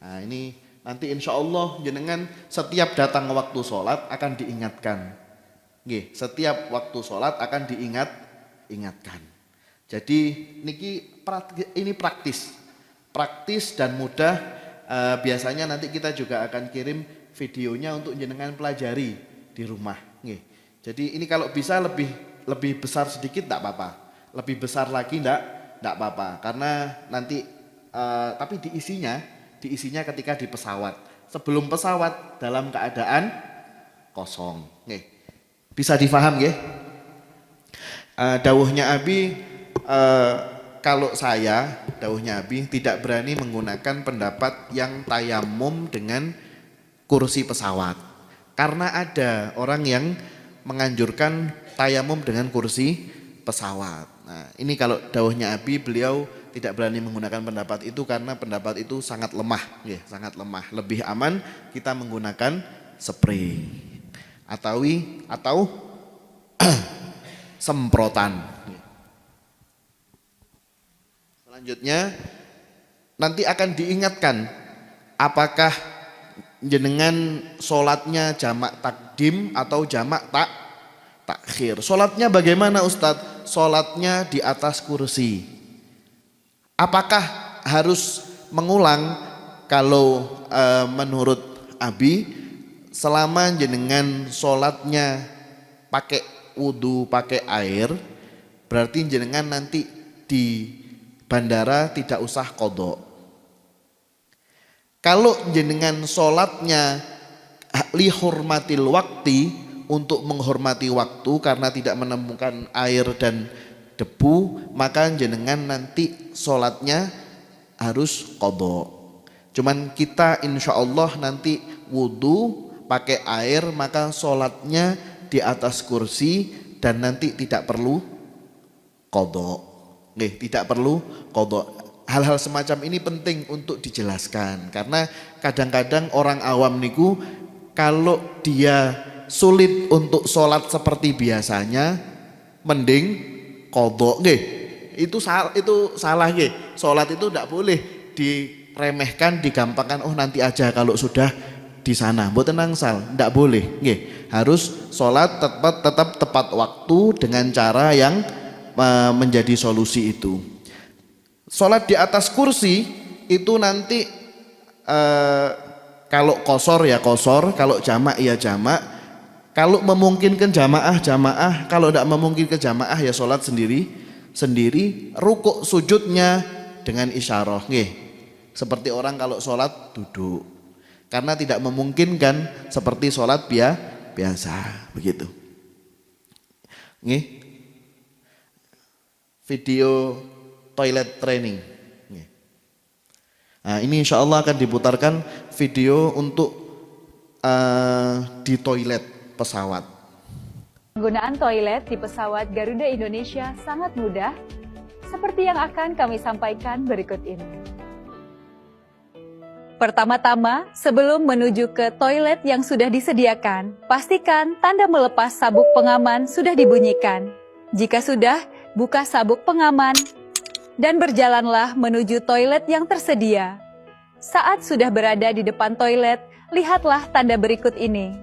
Nah, ini nanti insya Allah jenengan setiap datang waktu sholat akan diingatkan. Nggih, setiap waktu sholat akan ingatkan. Jadi ini praktis dan mudah. Biasanya nanti kita juga akan kirim videonya untuk jenengan pelajari di rumah. Nggih. Jadi ini kalau bisa lebih besar sedikit tidak apa-apa, lebih besar lagi tidak apa-apa, karena nanti tapi diisinya ketika di pesawat. Sebelum pesawat dalam keadaan kosong. Nggih. Bisa difaham nggih? Dawuhnya Abi, kalau saya dawuhnya Abi tidak berani menggunakan pendapat yang tayamum dengan kursi pesawat. Karena ada orang yang menganjurkan tayamum dengan kursi pesawat. Nah, ini kalau dawuhnya Abi, beliau tidak berani menggunakan pendapat itu karena pendapat itu sangat lemah, ya, sangat lemah. Lebih aman kita menggunakan spray atau semprotan. Selanjutnya nanti akan diingatkan apakah jenengan sholatnya jamak takdim atau jamak takhir. Sholatnya bagaimana Ustadz? Sholatnya di atas kursi. Apakah harus mengulang? Kalau menurut Abi, selama jenengan sholatnya pakai wudhu, pakai air, berarti jenengan nanti di bandara tidak usah qadha. Kalau jenengan sholatnya lihurmatil waktu, untuk menghormati waktu karena tidak menemukan air dan debu, maka jenengan nanti sholatnya harus qadha. Cuman kita insya Allah nanti wudhu pakai air, maka sholatnya di atas kursi dan nanti tidak perlu qadha. Tidak perlu qadha. Hal-hal semacam ini penting untuk dijelaskan karena kadang-kadang orang awam niku kalau dia sulit untuk sholat seperti biasanya mending qadha. Itu salah nggih. Sholat itu tidak boleh diremehkan, digampangkan, oh nanti aja kalau sudah di sana. Mboten nangsal, tidak boleh nggih. Harus sholat tetap tepat waktu dengan cara yang menjadi solusi itu. Sholat di atas kursi itu nanti kalau qashar ya qashar, kalau jamak ya jamak. Kalau memungkinkan jamaah, kalau tidak memungkinkan jamaah ya sholat sendiri. Rukuk sujudnya dengan isyarah, nggih. Seperti orang kalau sholat duduk, karena tidak memungkinkan seperti sholat biasa, begitu. Nggih. Video toilet training. Nah, ini insya Allah akan diputarkan video untuk di toilet pesawat. Penggunaan toilet di pesawat Garuda Indonesia sangat mudah, seperti yang akan kami sampaikan berikut ini. Pertama-tama, sebelum menuju ke toilet yang sudah disediakan, pastikan tanda melepas sabuk pengaman sudah dibunyikan. Jika sudah, buka sabuk pengaman dan berjalanlah menuju toilet yang tersedia. Saat sudah berada di depan toilet, lihatlah tanda berikut ini.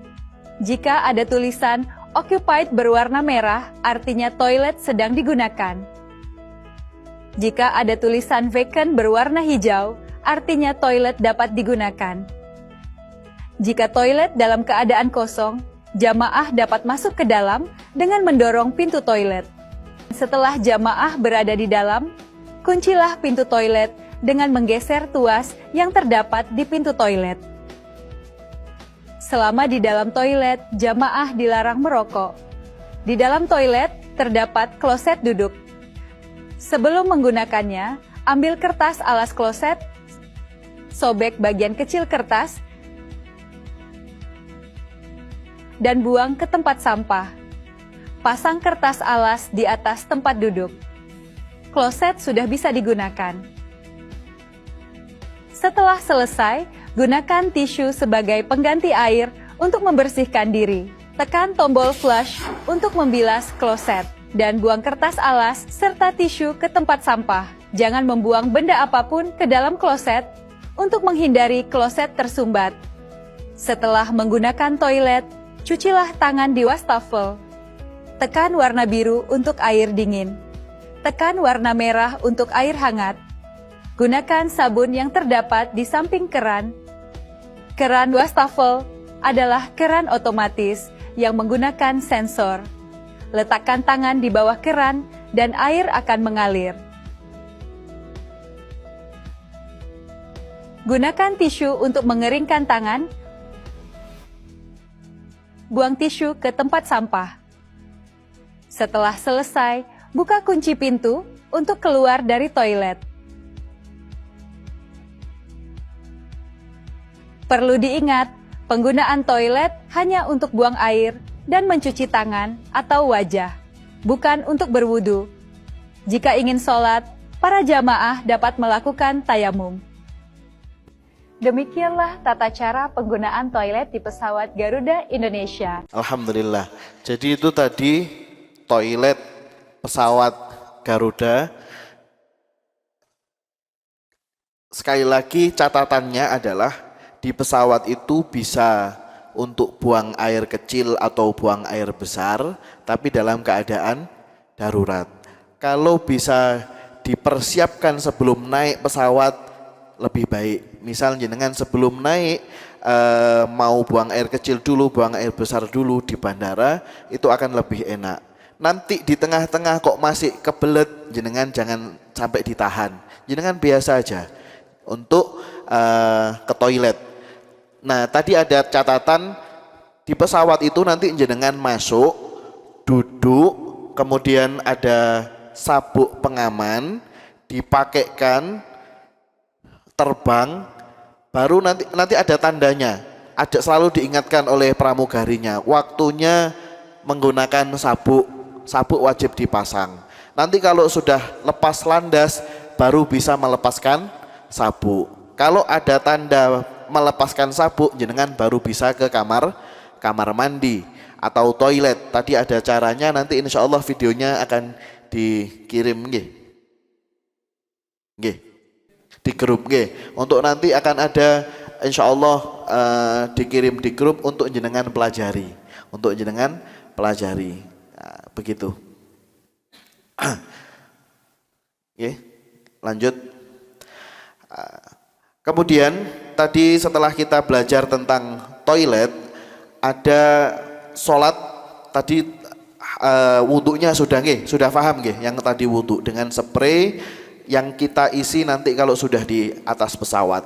Jika ada tulisan occupied berwarna merah, artinya toilet sedang digunakan. Jika ada tulisan vacant berwarna hijau, artinya toilet dapat digunakan. Jika toilet dalam keadaan kosong, jamaah dapat masuk ke dalam dengan mendorong pintu toilet. Setelah jamaah berada di dalam, kuncilah pintu toilet dengan menggeser tuas yang terdapat di pintu toilet. Selama di dalam toilet, jamaah dilarang merokok. Di dalam toilet terdapat kloset duduk. Sebelum menggunakannya, ambil kertas alas kloset, sobek bagian kecil kertas, dan buang ke tempat sampah. Pasang kertas alas di atas tempat duduk. Kloset sudah bisa digunakan. Setelah selesai, gunakan tisu sebagai pengganti air untuk membersihkan diri. Tekan tombol flush untuk membilas kloset, dan buang kertas alas serta tisu ke tempat sampah. Jangan membuang benda apapun ke dalam kloset untuk menghindari kloset tersumbat. Setelah menggunakan toilet, cucilah tangan di wastafel. Tekan warna biru untuk air dingin. Tekan warna merah untuk air hangat. Gunakan sabun yang terdapat di samping keran. Keran wastafel adalah keran otomatis yang menggunakan sensor. Letakkan tangan di bawah keran dan air akan mengalir. Gunakan tisu untuk mengeringkan tangan. Buang tisu ke tempat sampah. Setelah selesai, buka kunci pintu untuk keluar dari toilet. Perlu diingat, penggunaan toilet hanya untuk buang air dan mencuci tangan atau wajah, bukan untuk berwudu. Jika ingin sholat, para jamaah dapat melakukan tayamum. Demikianlah tata cara penggunaan toilet di pesawat Garuda Indonesia. Alhamdulillah. Jadi itu tadi toilet pesawat Garuda. Sekali lagi catatannya adalah di pesawat itu bisa untuk buang air kecil atau buang air besar, tapi dalam keadaan darurat. Kalau bisa dipersiapkan sebelum naik pesawat lebih baik. Misal jenengan sebelum naik mau buang air kecil dulu, buang air besar dulu di bandara, itu akan lebih enak. Nanti di tengah-tengah kok masih kebelet, jenengan jangan sampai ditahan. Jenengan biasa aja untuk ke toilet. Nah, tadi ada catatan di pesawat itu nanti jenengan masuk, duduk, kemudian ada sabuk pengaman, dipakaikan, terbang, baru nanti ada tandanya. Ada selalu diingatkan oleh pramugarinya, waktunya menggunakan sabuk wajib dipasang. Nanti kalau sudah lepas landas, baru bisa melepaskan sabuk. Kalau ada tanda melepaskan sabuk, jenengan baru bisa ke kamar mandi atau toilet. Tadi ada caranya, nanti insya Allah videonya akan dikirim nggih. Di grup nggih. Untuk nanti akan ada insya Allah dikirim di grup untuk jenengan pelajari. Nah, begitu. Oke, lanjut. Kemudian tadi setelah kita belajar tentang toilet, ada sholat tadi wudhunya sudah paham nggih? Yang tadi wudhu dengan spray yang kita isi nanti kalau sudah di atas pesawat.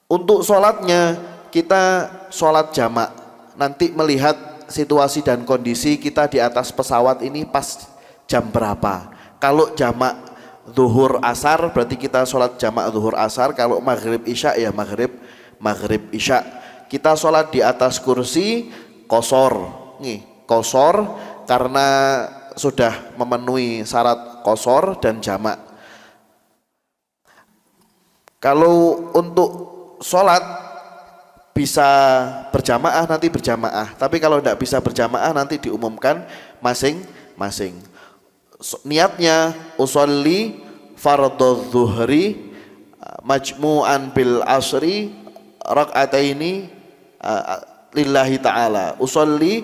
Untuk sholatnya kita sholat jamak. Nanti melihat situasi dan kondisi kita di atas pesawat ini pas jam berapa. Kalau jamak zuhur asar berarti kita sholat jamak zuhur asar. Kalau maghrib isya ya maghrib isya. Kita sholat di atas kursi kosor. Kosor karena sudah memenuhi syarat kosor dan jamak. Kalau untuk sholat bisa berjamaah nanti berjamaah, tapi kalau tidak bisa berjamaah nanti diumumkan masing-masing. Niatnya usolli fardhu zuhri majmu'an bil asri rak'ataini lillahi ta'ala. Usolli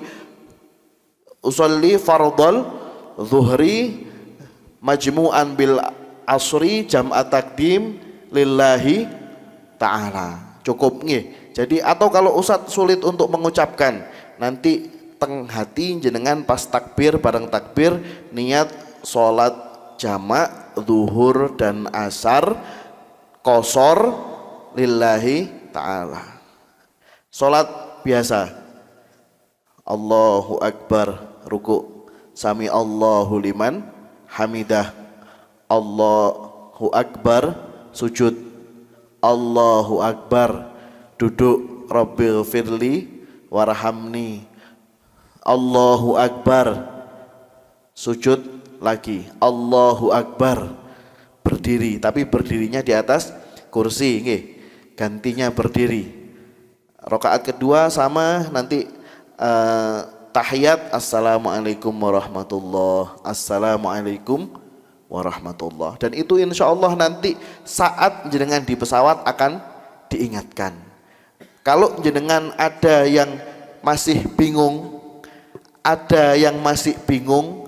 fardhul zuhri majmu'an bil asri jam'at takdim lillahi ta'ala. Cukup nggih. Jadi atau kalau Ustadz sulit untuk mengucapkan, nanti teng hati jenengan pas takbir bareng takbir niat sholat jamak zuhur dan asar qasar lillahi ta'ala. Sholat biasa Allahu Akbar ruku, sami Allahu liman hamidah, Allahu Akbar sujud, Allahu Akbar duduk, Rabbil firli warhamni, Allahu Akbar sujud lagi, Allahu Akbar berdiri, tapi berdirinya di atas kursi nggih, gantinya berdiri. Rakaat kedua sama nanti tahiyat assalamualaikum warahmatullah, assalamualaikum warahmatullah. Dan itu insya Allah nanti saat jenengan di pesawat akan diingatkan. Kalau jenengan ada yang masih bingung,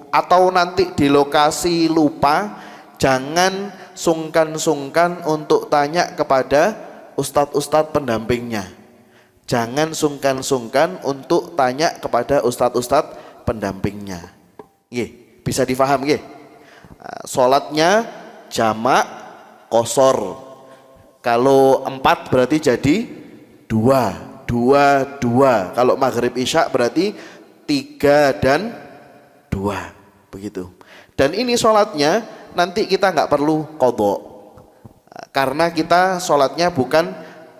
atau nanti di lokasi lupa, jangan sungkan-sungkan untuk tanya kepada ustadz-ustadz pendampingnya. Jangan sungkan-sungkan untuk tanya kepada ustadz-ustadz pendampingnya. Nggih, bisa difaham nggih? Salatnya jamak qasar. Kalau 4 berarti jadi 2. Kalau maghrib isya berarti 3 dan 2. Begitu. Dan ini sholatnya nanti kita nggak perlu qadha. Karena kita sholatnya bukan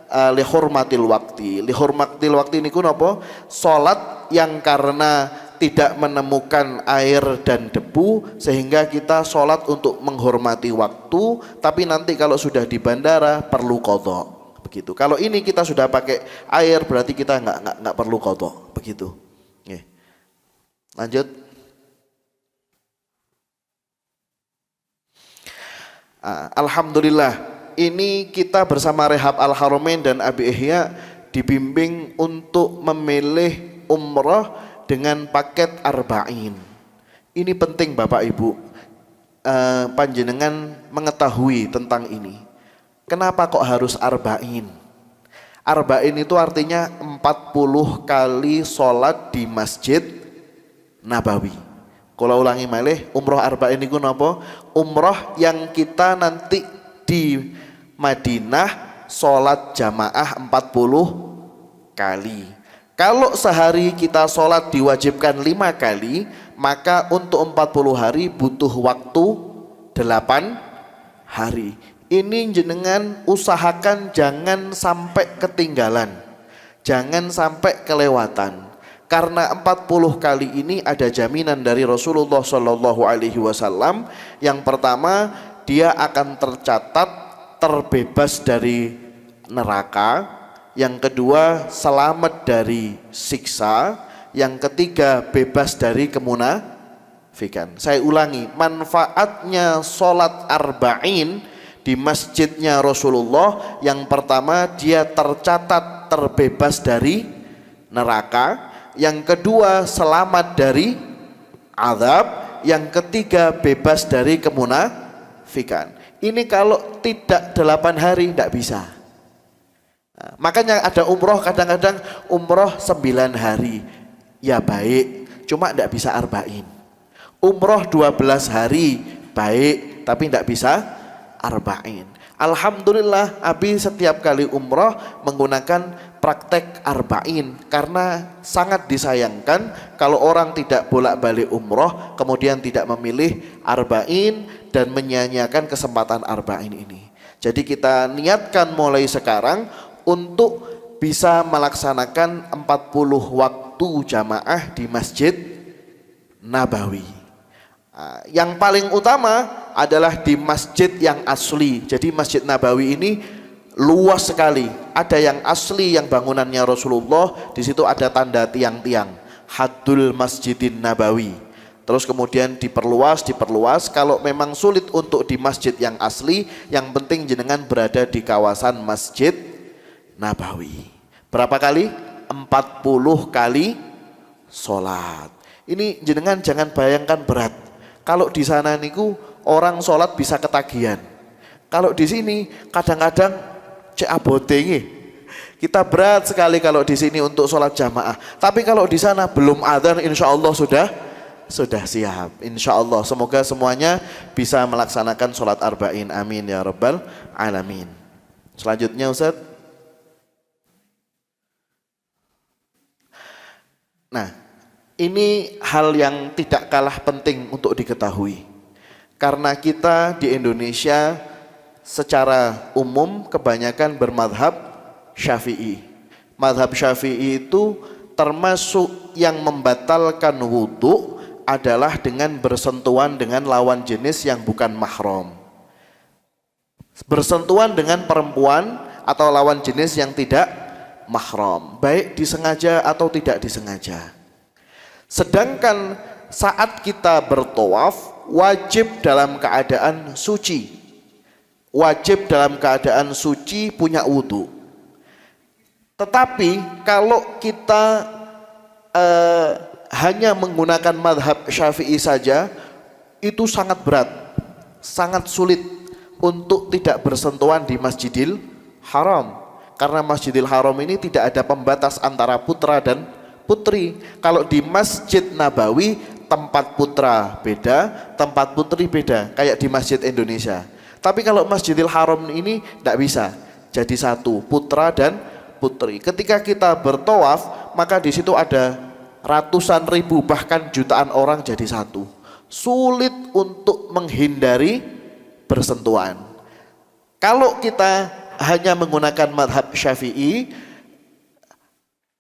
lihurmatil wakti. Lihurmatil wakti niku napa? Sholat yang karena tidak menemukan air dan debu sehingga kita sholat untuk menghormati waktu, tapi nanti kalau sudah di bandara perlu qadha. Begitu. Kalau ini kita sudah pakai air berarti kita nggak perlu qadha. Begitu. Oke. Lanjut. Alhamdulillah, ini kita bersama Rehab Al-Haramain dan Abi Ihya dibimbing untuk memilih umrah dengan paket arba'in. Ini penting Bapak Ibu, panjenengan mengetahui tentang ini. Kenapa kok harus arba'in? Arba'in itu artinya 40 kali sholat di Masjid Nabawi. Kalau ulangi malih, umroh arba'in itu napa? Umroh yang kita nanti di Madinah sholat jamaah 40 kali. Kalau sehari kita sholat diwajibkan 5 kali, maka untuk 40 hari butuh waktu 8 hari. Ini jenengan usahakan jangan sampai ketinggalan, jangan sampai kelewatan. Karena 40 kali ini ada jaminan dari Rasulullah Shallallahu Alaihi Wasallam. Yang pertama, dia akan tercatat terbebas dari neraka. Yang kedua, selamat dari siksa. Yang ketiga, bebas dari kemunafikan. Saya ulangi, manfaatnya sholat arba'in di masjidnya Rasulullah, yang pertama dia tercatat terbebas dari neraka, yang kedua selamat dari azab, yang ketiga bebas dari kemunafikan. Ini kalau tidak 8 hari tidak bisa. Nah, makanya ada umroh, kadang-kadang umroh 9 hari ya baik, cuma tidak bisa arba'in. Umroh 12 hari baik, tapi tidak bisa arba'in. Alhamdulillah, Abi setiap kali umroh menggunakan praktek arba'in, karena sangat disayangkan kalau orang tidak bolak-balik umroh kemudian tidak memilih arba'in dan menyia-nyiakan kesempatan arba'in ini. Jadi kita niatkan mulai sekarang untuk bisa melaksanakan 40 waktu jamaah di Masjid Nabawi. Yang paling utama adalah di masjid yang asli. Jadi Masjid Nabawi ini luas sekali. Ada yang asli yang bangunannya Rasulullah, di situ ada tanda tiang-tiang. Haddul Masjidin Nabawi. Terus kemudian diperluas. Kalau memang sulit untuk di masjid yang asli, yang penting jenengan berada di kawasan Masjid Nabawi. Berapa kali? 40 kali sholat. Ini jenengan jangan bayangkan berat. Kalau di sana niku orang sholat bisa ketagihan. Kalau di sini kadang-kadang cek abote nggih. Kita berat sekali kalau di sini untuk sholat jamaah. Tapi kalau di sana belum adzan, insya Allah sudah siap. Insya Allah semoga semuanya bisa melaksanakan sholat arba'in. Amin ya rabbal alamin. Selanjutnya Ustaz. Nah, ini hal yang tidak kalah penting untuk diketahui. Karena kita di Indonesia secara umum kebanyakan bermadhab Syafi'i. Madhab Syafi'i itu termasuk yang membatalkan wudhu adalah dengan bersentuhan dengan lawan jenis yang bukan mahram. Bersentuhan dengan perempuan atau lawan jenis yang tidak mahram, baik disengaja atau tidak disengaja. Sedangkan saat kita bertawaf wajib dalam keadaan suci. Wajib dalam keadaan suci punya wudhu. Tetapi kalau kita hanya menggunakan madhab Syafi'i saja, itu sangat berat, sangat sulit untuk tidak bersentuhan di Masjidil Haram. Karena Masjidil Haram ini tidak ada pembatas antara putra dan putri. Kalau di Masjid Nabawi tempat putra beda, tempat putri beda, kayak di Masjid Indonesia. Tapi kalau Masjidil Haram ini tidak bisa jadi satu, putra dan putri. Ketika kita bertawaf, maka di situ ada ratusan ribu bahkan jutaan orang jadi satu. Sulit untuk menghindari bersentuhan. Kalau kita hanya menggunakan madhab Syafi'i,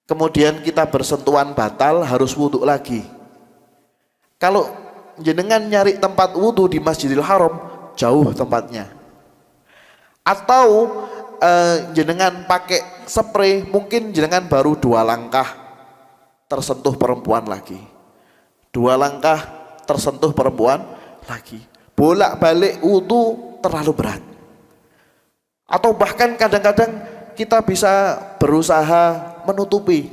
kemudian kita bersentuhan batal, harus wudhu lagi. Kalau jenengan nyari tempat wudhu di Masjidil Haram, jauh tempatnya. Atau jenengan pakai spray, mungkin jenengan baru 2 langkah tersentuh perempuan lagi, 2 langkah tersentuh perempuan lagi, bolak-balik wudhu terlalu berat. Atau bahkan kadang-kadang kita bisa berusaha menutupi.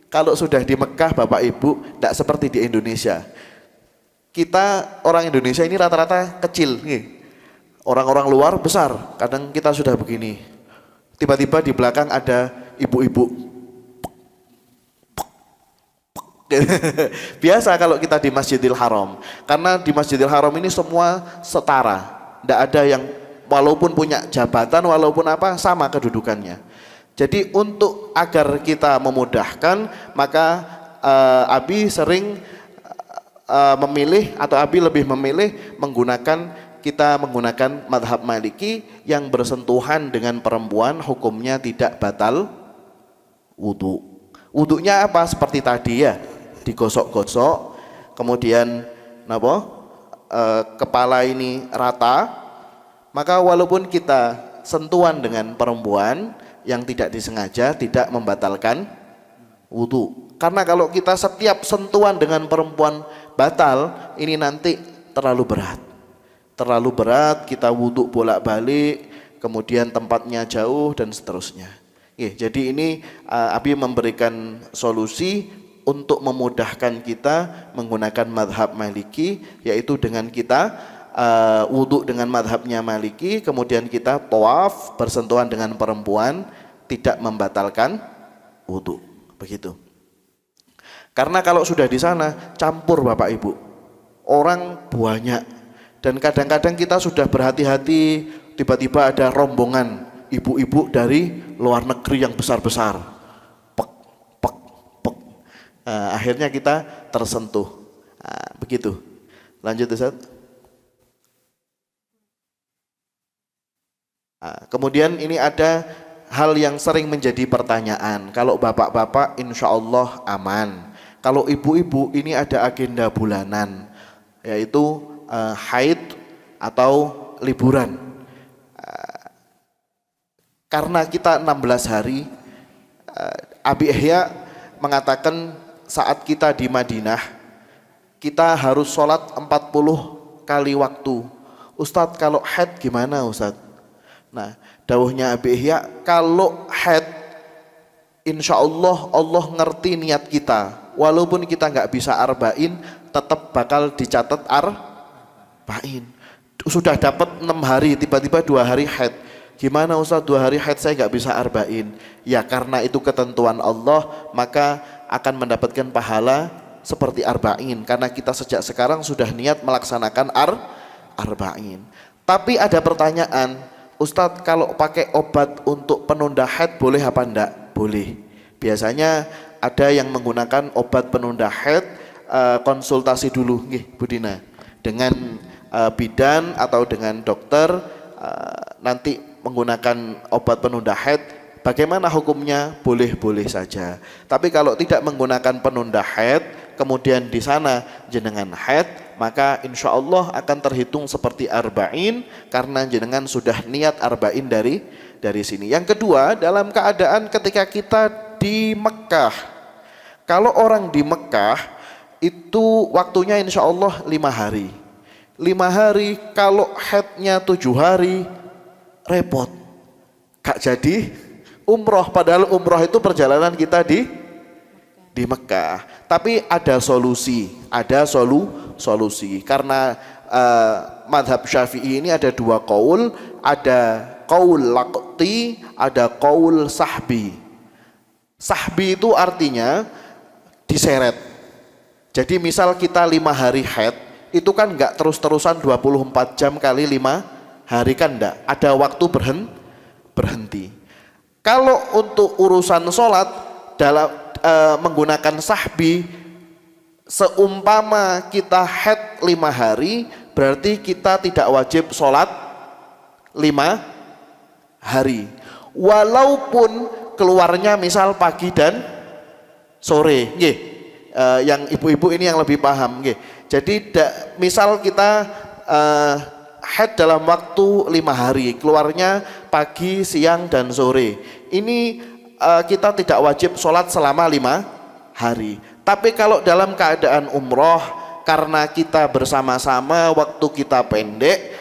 Kalau sudah di Mekah Bapak Ibu, tidak seperti di Indonesia. Kita orang Indonesia ini rata-rata kecil nih. Orang-orang luar besar, kadang kita sudah begini. Tiba-tiba di belakang ada ibu-ibu. Biasa kalau kita di Masjidil Haram. Karena di Masjidil Haram ini semua setara. Tidak ada yang walaupun punya jabatan, walaupun apa, sama kedudukannya. Jadi untuk agar kita memudahkan, maka Abi sering memilih, atau Abi lebih memilih kita menggunakan madhab Maliki yang bersentuhan dengan perempuan hukumnya tidak batal wudhu. Wudhunya apa? Seperti tadi ya, digosok-gosok, kemudian kepala ini rata, maka walaupun kita sentuhan dengan perempuan yang tidak disengaja tidak membatalkan wudhu. Karena kalau kita setiap sentuhan dengan perempuan batal, ini nanti terlalu berat, kita wudhu bolak-balik, kemudian tempatnya jauh dan seterusnya. Jadi ini Abi memberikan solusi untuk memudahkan kita menggunakan madhab Maliki, yaitu dengan kita wudhu dengan madhabnya Maliki, kemudian kita tawaf bersentuhan dengan perempuan tidak membatalkan wudhu. Begitu. Karena kalau sudah di sana campur Bapak Ibu, orang banyak. Dan kadang-kadang kita sudah berhati-hati, tiba-tiba ada rombongan ibu-ibu dari luar negeri yang besar-besar. Pek. Akhirnya kita tersentuh. Begitu. Lanjut Ustaz. Kemudian ini ada hal yang sering menjadi pertanyaan. Kalau bapak-bapak insya Allah aman. Kalau ibu-ibu ini ada agenda bulanan, yaitu haid atau liburan. Karena kita 16 hari, Abi Ihya mengatakan saat kita di Madinah kita harus sholat 40 kali waktu. Ustadz kalau haid gimana Ustadz? Nah, dawuhnya Abi Ihya, kalau haid insya Allah Allah ngerti niat kita. Walaupun kita nggak bisa arba'in, tetap bakal dicatat arba'in. Sudah dapat 6 hari, tiba-tiba 2 hari haid. Gimana Ustaz 2 hari haid saya nggak bisa arba'in? Ya karena itu ketentuan Allah, maka akan mendapatkan pahala seperti arba'in. Karena kita sejak sekarang sudah niat melaksanakan arba'in. Tapi ada pertanyaan, Ustadz kalau pakai obat untuk penunda haid boleh apa enggak? Boleh. Biasanya ada yang menggunakan obat penunda haid, konsultasi dulu Bu Dina dengan bidan atau dengan dokter, nanti menggunakan obat penunda haid. Bagaimana hukumnya? Boleh-boleh saja. Tapi kalau tidak menggunakan penunda haid, kemudian di sana jenengan haid, maka insya Allah akan terhitung seperti arba'in karena jenengan sudah niat arba'in dari sini. Yang kedua, dalam keadaan ketika kita di Mekah. Kalau orang di Mekah itu waktunya insya Allah 5 hari. 5 hari, kalau haidnya 7 hari, repot. Gak jadi umroh, padahal umroh itu perjalanan kita di Mekah. Tapi ada solusi, solusi. Karena madhab Syafi'i ini ada 2 qaul, ada qaul laqti, ada qaul sahbi. Sahbi itu artinya diseret. Jadi misal kita 5 hari haid, itu kan enggak terus-terusan 24 jam kali 5 hari kan enggak. Ada waktu berhenti. Kalau untuk urusan sholat dalam menggunakan sahbi, seumpama kita haid 5 hari, berarti kita tidak wajib sholat 5 hari. Walaupun keluarnya misal pagi dan sore, yang ibu-ibu ini yang lebih paham, Jadi misal kita haid dalam waktu 5 hari, keluarnya pagi, siang dan sore. Ini kita tidak wajib sholat selama 5 hari. Tapi kalau dalam keadaan umroh, karena kita bersama-sama, waktu kita pendek,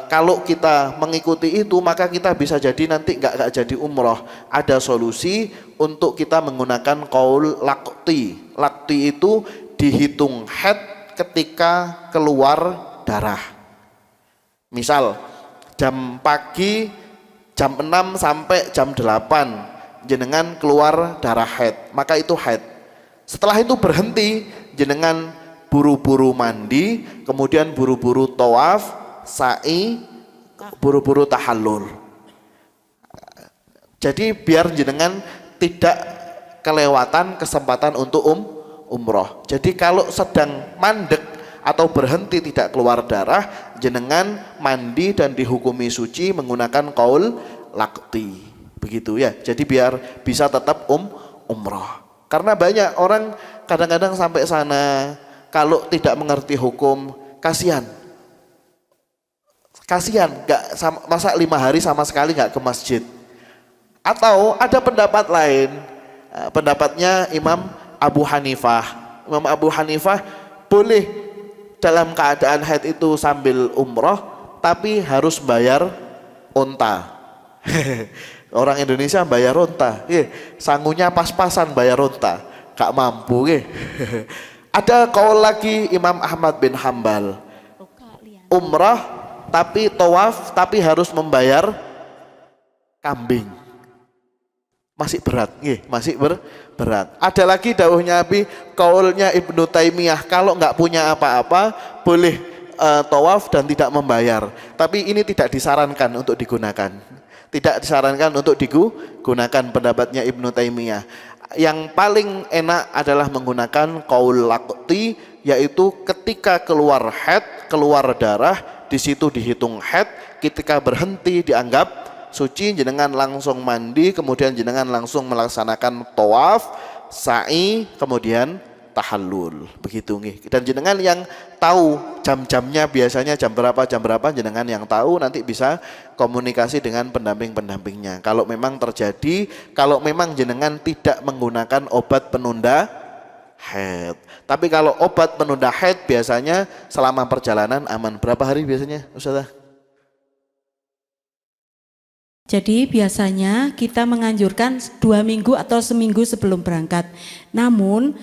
kalau kita mengikuti itu maka kita bisa jadi nanti nggak jadi umroh. Ada solusi untuk kita menggunakan qaul laqti. Laqti itu dihitung haid ketika keluar darah. Misal jam pagi jam 6 sampai jam 8 jenengan keluar darah haid, maka itu haid. Setelah itu berhenti, jenengan buru-buru mandi, kemudian buru-buru tawaf, sa'i, buru-buru tahallul. Jadi biar jenengan tidak kelewatan kesempatan untuk umroh. Jadi kalau sedang mandek atau berhenti tidak keluar darah, jenengan mandi dan dihukumi suci menggunakan qaul laqti. Begitu ya. Jadi biar bisa tetap umroh. Karena banyak orang kadang-kadang sampai sana kalau tidak mengerti hukum, kasihan, masa 5 hari sama sekali nggak ke masjid. Atau ada pendapat lain, pendapatnya Imam Abu Hanifah. Imam Abu Hanifah boleh dalam keadaan haid itu sambil umroh, tapi harus bayar unta. Orang Indonesia bayar unta, sangunya pas-pasan bayar unta, gak mampu. Ada kaul lagi Imam Ahmad bin Hambal, umrah tapi tawaf tapi harus membayar kambing. Masih berat, masih berat. Ada lagi dawuhnya Abi, kaulnya Ibnu Taimiyah, kalau nggak punya apa-apa boleh tawaf dan tidak membayar. Tapi ini tidak disarankan untuk digunakan. Tidak disarankan untuk digunakan, pendapatnya Ibnu Taimiyah. Yang paling enak adalah menggunakan qaul laqti, yaitu ketika keluar haid, keluar darah, di situ dihitung haid, ketika berhenti dianggap suci, jenengan langsung mandi, kemudian jenengan langsung melaksanakan tawaf, sa'i, kemudian tahallul. Begitu nih. Dan jenengan yang tahu jam-jamnya, biasanya jam berapa jenengan yang tahu, nanti bisa komunikasi dengan pendamping-pendampingnya. Kalau memang terjadi, kalau memang jenengan tidak menggunakan obat penunda haid. Tapi kalau obat penunda haid biasanya selama perjalanan aman. Berapa hari biasanya, Ustazah? Jadi biasanya kita menganjurkan 2 minggu atau seminggu sebelum berangkat. Namun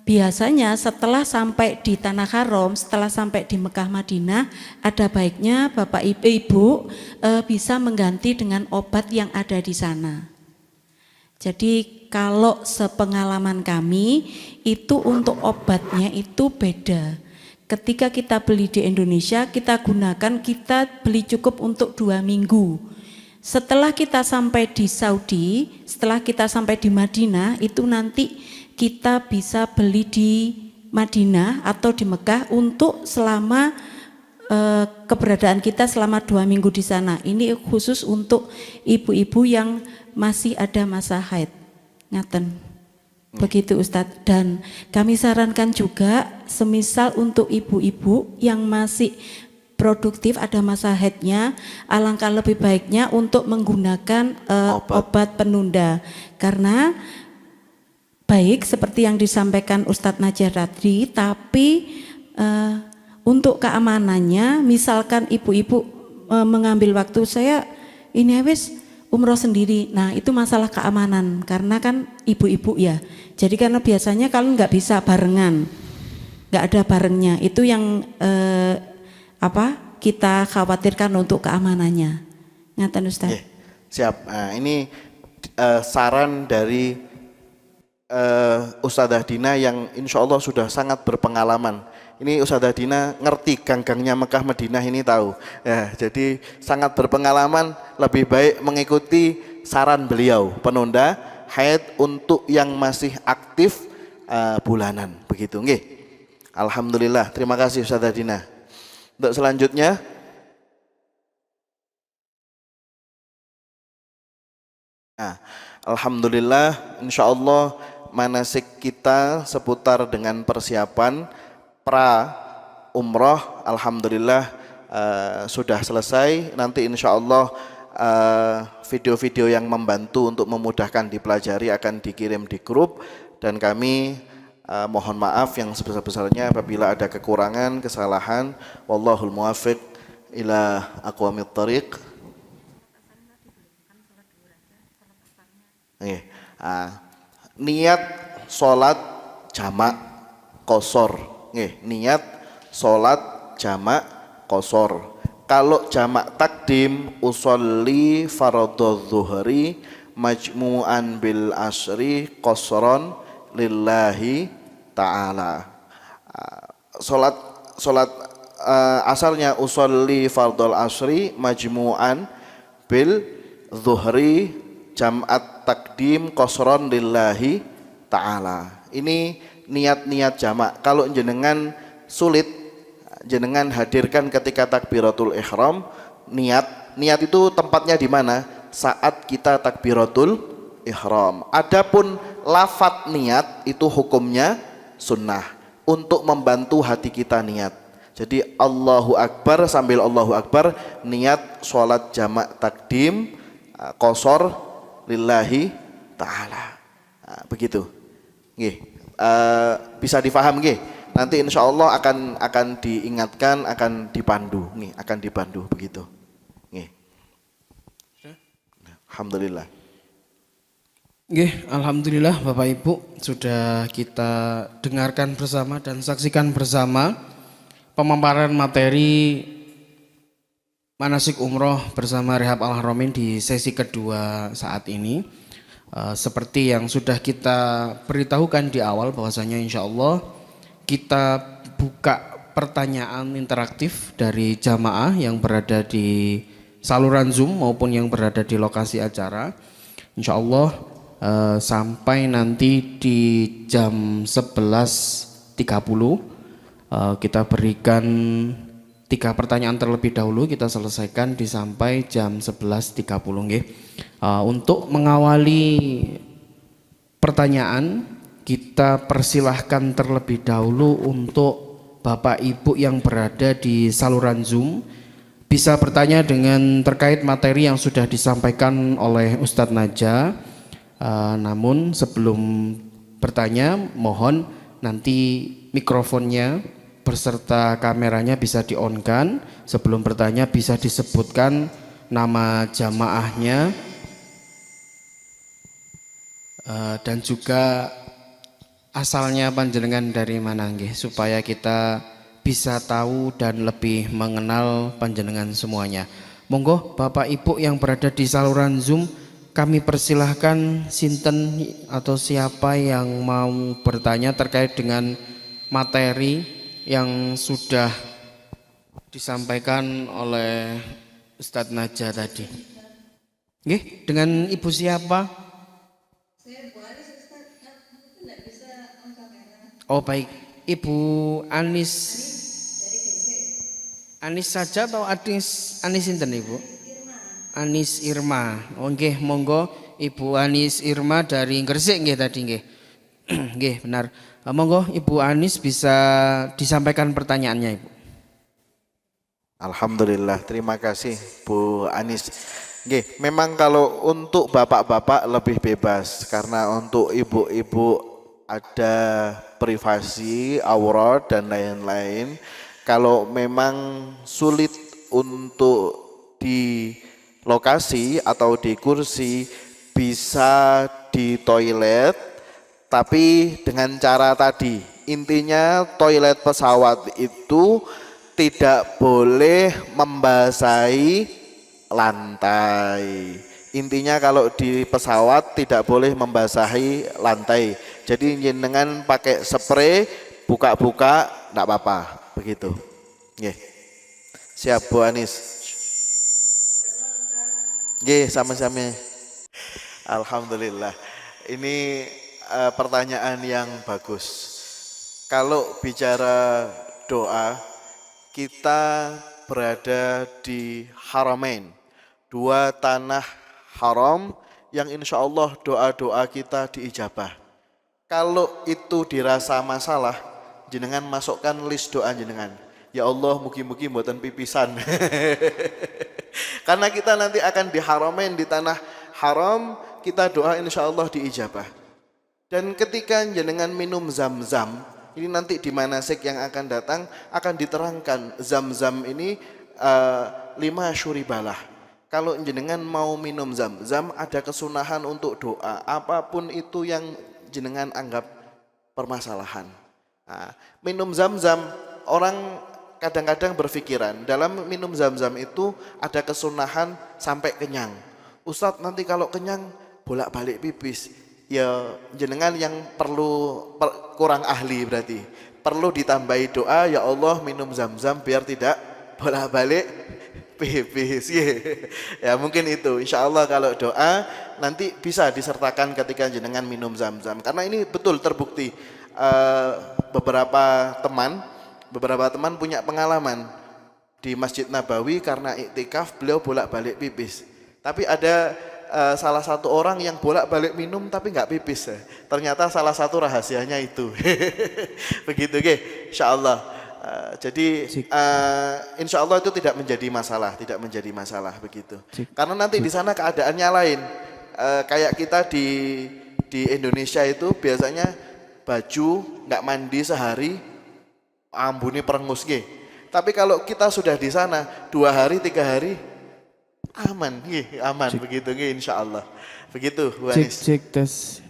biasanya setelah sampai di Tanah Haram, setelah sampai di Mekah Madinah, ada baiknya Bapak Ibu bisa mengganti dengan obat yang ada di sana. Jadi kalau sepengalaman kami itu untuk obatnya itu beda. Ketika kita beli di Indonesia, kita beli cukup untuk 2 minggu. Setelah kita sampai di Saudi, setelah kita sampai di Madinah, itu nanti kita bisa beli di Madinah atau di Mekah untuk selama keberadaan kita selama 2 minggu di sana. Ini khusus untuk ibu-ibu yang masih ada masa haid. Ngaten. Begitu Ustadz, dan kami sarankan juga semisal untuk ibu-ibu yang masih produktif ada masa haidnya, alangkah lebih baiknya untuk menggunakan obat penunda, karena baik seperti yang disampaikan Ustadz Najar tadi, tapi untuk keamanannya misalkan ibu-ibu mengambil waktu saya ini wis umroh sendiri, nah itu masalah keamanan karena kan ibu-ibu ya, jadi karena biasanya kalau nggak bisa barengan, nggak ada barengnya, itu yang kita khawatirkan untuk keamanannya. Ngaten Ustaz. Siap. Nah, ini saran dari Ustadzah Dina yang insya Allah sudah sangat berpengalaman. Ini Ustadzah Dina ngerti gang-gangnya Mekah Madinah ini tahu. Ya, jadi sangat berpengalaman, lebih baik mengikuti saran beliau, penunda haid untuk yang masih aktif bulanan, begitu nggih. Alhamdulillah, terima kasih Ustadzah Dina. Untuk selanjutnya alhamdulillah, insya Allah manasik kita seputar dengan persiapan pra umroh alhamdulillah sudah selesai. Nanti insya Allah video-video yang membantu untuk memudahkan dipelajari akan dikirim di grup, dan kami mohon maaf yang sebesar-besarnya apabila ada kekurangan, kesalahan. Wallahul muwaffiq ila aqwamit thariq. Niat sholat jamak qashar. Niat sholat jamak qashar. Kalau jamak takdim, usolli faradudz zuhri majmu'an bil asri qashran lillahi ta'ala. Sholat asalnya usolli fardul asri majmu'an bil zuhri jam'at takdim qashran lillahi ta'ala. Ini niat-niat jamak. Kalau jenengan sulit, jenengan hadirkan ketika takbiratul ihram. Niat itu tempatnya di mana? Saat kita takbiratul ihram. Adapun lafadz niat itu hukumnya sunnah untuk membantu hati kita niat. Jadi Allahu Akbar, sambil Allahu Akbar niat sholat jamak takdim qashar lillahi ta'ala. Begitu. Nggih. Bisa difaham nggih? Nanti insya Allah akan diingatkan, akan dipandu, nih, akan dipandu begitu. Nggih. Alhamdulillah. Nggih, alhamdulillah Bapak Ibu sudah kita dengarkan bersama dan saksikan bersama pemaparan materi manasik umroh bersama Rehab Al Haramain di sesi kedua saat ini. Seperti yang sudah kita beritahukan di awal bahwasanya insya Allah kita buka pertanyaan interaktif dari jamaah yang berada di saluran Zoom maupun yang berada di lokasi acara. Insya Allah sampai nanti di jam 11.30 kita berikan 3 pertanyaan terlebih dahulu, kita selesaikan sampai jam 11.30 nggih. Untuk mengawali pertanyaan, kita persilahkan terlebih dahulu untuk Bapak Ibu yang berada di saluran Zoom bisa bertanya dengan terkait materi yang sudah disampaikan oleh Ustadz Naja. Namun sebelum bertanya, mohon nanti mikrofonnya beserta kameranya bisa di-on-kan. Sebelum bertanya bisa disebutkan nama jamaahnya dan juga asalnya panjenengan dari mana nggih, supaya kita bisa tahu dan lebih mengenal panjenengan semuanya. Monggo Bapak Ibu yang berada di saluran Zoom, kami persilahkan sinten atau siapa yang mau bertanya terkait dengan materi yang sudah disampaikan oleh Ustadz Najah tadi. Nggih, dengan Ibu siapa? Oh baik, Ibu Anis. Anis saja atau Anis sinten Ibu? Anis Irma. Oh nggih, monggo Ibu Anis Irma dari Gresik nggih tadi nggih. Nggih, benar. Monggo Ibu Anis bisa disampaikan pertanyaannya Ibu. Alhamdulillah, terima kasih Bu Anis. Nggih, memang kalau untuk bapak-bapak lebih bebas karena untuk ibu-ibu ada privasi, aurat dan lain-lain. Kalau memang sulit untuk di lokasi atau di kursi, bisa di toilet. Tapi dengan cara tadi, intinya toilet pesawat itu tidak boleh membasahi lantai. Intinya kalau di pesawat tidak boleh membasahi lantai. Jadi dengan pakai spray, buka-buka, enggak apa-apa, begitu. Nggih. Siap Bu Anis. Nggih, sama-sama. Alhamdulillah. Ini pertanyaan yang bagus. Kalau bicara doa, kita berada di Haramain, dua tanah haram yang insya Allah doa-doa kita diijabah. Kalau itu dirasa masalah, jenengan masukkan list doa jenengan. Ya Allah, mugi-mugi mboten pipisan. Karena kita nanti akan di Haramain, di tanah haram, kita doa insya Allah diijabah. Dan ketika jenengan minum zam-zam, ini nanti di manasik yang akan datang akan diterangkan zam-zam ini 5 syuribalah. Kalau jenengan mau minum zam-zam, ada kesunahan untuk doa, apapun itu yang jenengan anggap permasalahan. Nah, minum zam-zam, orang kadang-kadang berpikiran dalam minum zam-zam itu ada kesunahan sampai kenyang. Ustadz, nanti kalau kenyang bolak-balik pipis. Ya jenengan yang kurang ahli berarti. Perlu ditambahi doa, ya Allah minum zam-zam biar tidak bolak-balik pipis. Ya mungkin itu. Insya Allah kalau doa nanti bisa disertakan ketika jenengan minum zam-zam. Karena ini betul terbukti. Beberapa teman punya pengalaman di Masjid Nabawi karena iktikaf beliau bolak-balik pipis. Tapi ada salah satu orang yang bolak-balik minum tapi nggak pipis. Ternyata salah satu rahasianya itu. Begitu insya Allah. Jadi insya Allah itu tidak menjadi masalah begitu. Karena nanti di sana keadaannya lain. Kayak kita di Indonesia itu biasanya baju nggak mandi sehari, ambune perengus Tapi kalau kita sudah di sana 2 hari 3 hari aman, aman begitu insya Allah. Begitu Bu Anis. Cek tes.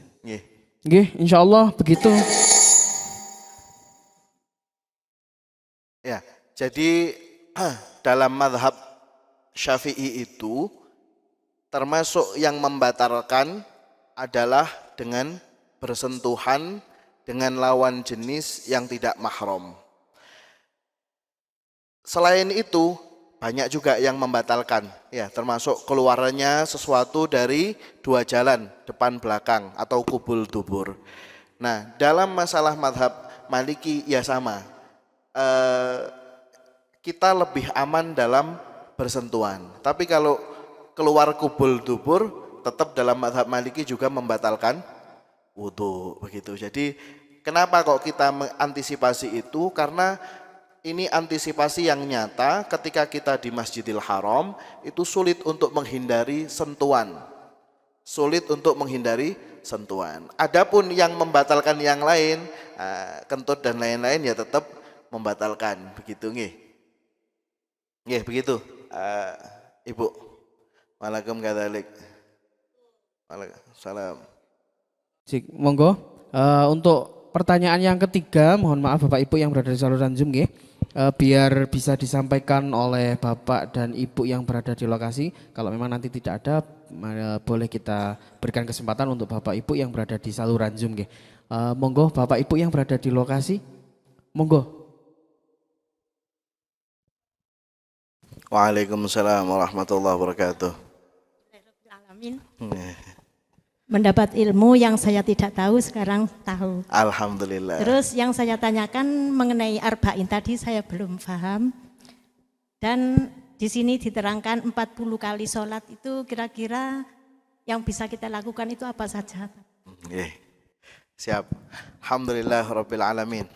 Insya Allah begitu. Ya, jadi dalam mazhab Syafi'i itu termasuk yang membatalkan adalah dengan bersentuhan dengan lawan jenis yang tidak mahram. Selain itu banyak juga yang membatalkan, ya termasuk keluarannya sesuatu dari 2 jalan, depan belakang atau kubul dubur. Nah dalam masalah mazhab Maliki ya sama, kita lebih aman dalam bersentuhan. Tapi kalau keluar kubul dubur, tetap dalam mazhab Maliki juga membatalkan wudu, begitu. Jadi kenapa kok kita mengantisipasi itu? Karena ini antisipasi yang nyata ketika kita di Masjidil Haram itu sulit untuk menghindari sentuhan. sentuhan. Adapun yang membatalkan yang lain, kentut dan lain-lain ya tetap membatalkan, begitu nggih. Nggih, begitu. Ibu. Waalaikum kadzalik. Waalaikumsalam. Cik, monggo. Untuk pertanyaan yang ketiga, mohon maaf Bapak Ibu yang berada di saluran Zoom nggih. Biar bisa disampaikan oleh Bapak dan Ibu yang berada di lokasi. Kalau memang nanti tidak ada, boleh kita berikan kesempatan untuk Bapak Ibu yang berada di saluran Zoom nggih. Monggo Bapak Ibu yang berada di lokasi. Monggo. Waalaikumsalam warahmatullahi wabarakatuh. Alamin. Mendapat ilmu yang saya tidak tahu sekarang tahu. Alhamdulillah. Terus yang saya tanyakan mengenai arba'in tadi saya belum paham. Dan di sini diterangkan 40 kali sholat itu kira-kira yang bisa kita lakukan itu apa saja? Siap. Alhamdulillah rabbil alamin.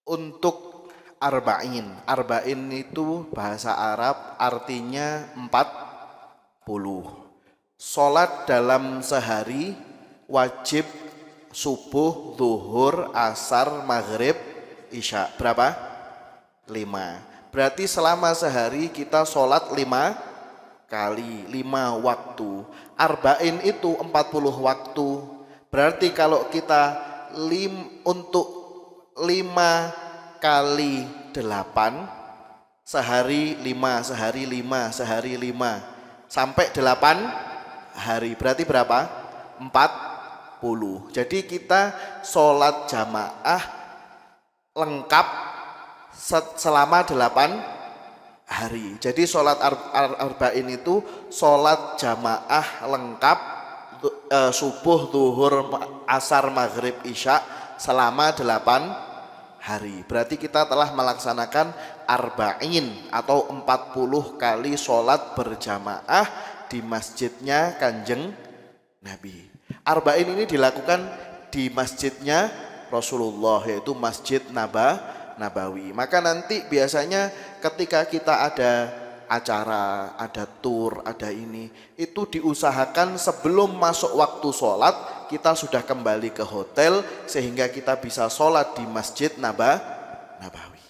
Untuk arba'in. Arba'in itu bahasa Arab artinya 40. Sholat dalam sehari wajib subuh, zuhur, asar, maghrib, isya. Berapa? 5. Berarti selama sehari kita sholat 5 kali, 5 waktu. Arba'in itu 40 waktu. Berarti kalau kita untuk 5 kali 8, sehari 5, sehari 5, sehari 5, sampai 8 hari, berarti berapa? 40. Jadi kita sholat jamaah lengkap selama 8 hari. Jadi sholat arba'in itu sholat jamaah lengkap subuh, zuhur, asar, maghrib, isya selama 8 hari. Berarti kita telah melaksanakan arba'in atau 40 kali sholat berjamaah di masjidnya Kanjeng Nabi. Arba'in ini dilakukan di masjidnya Rasulullah, yaitu Masjid Nabawi. Maka nanti biasanya ketika kita ada acara, ada tur, ada ini, itu diusahakan sebelum masuk waktu sholat kita sudah kembali ke hotel sehingga kita bisa sholat di Masjid Nabawi.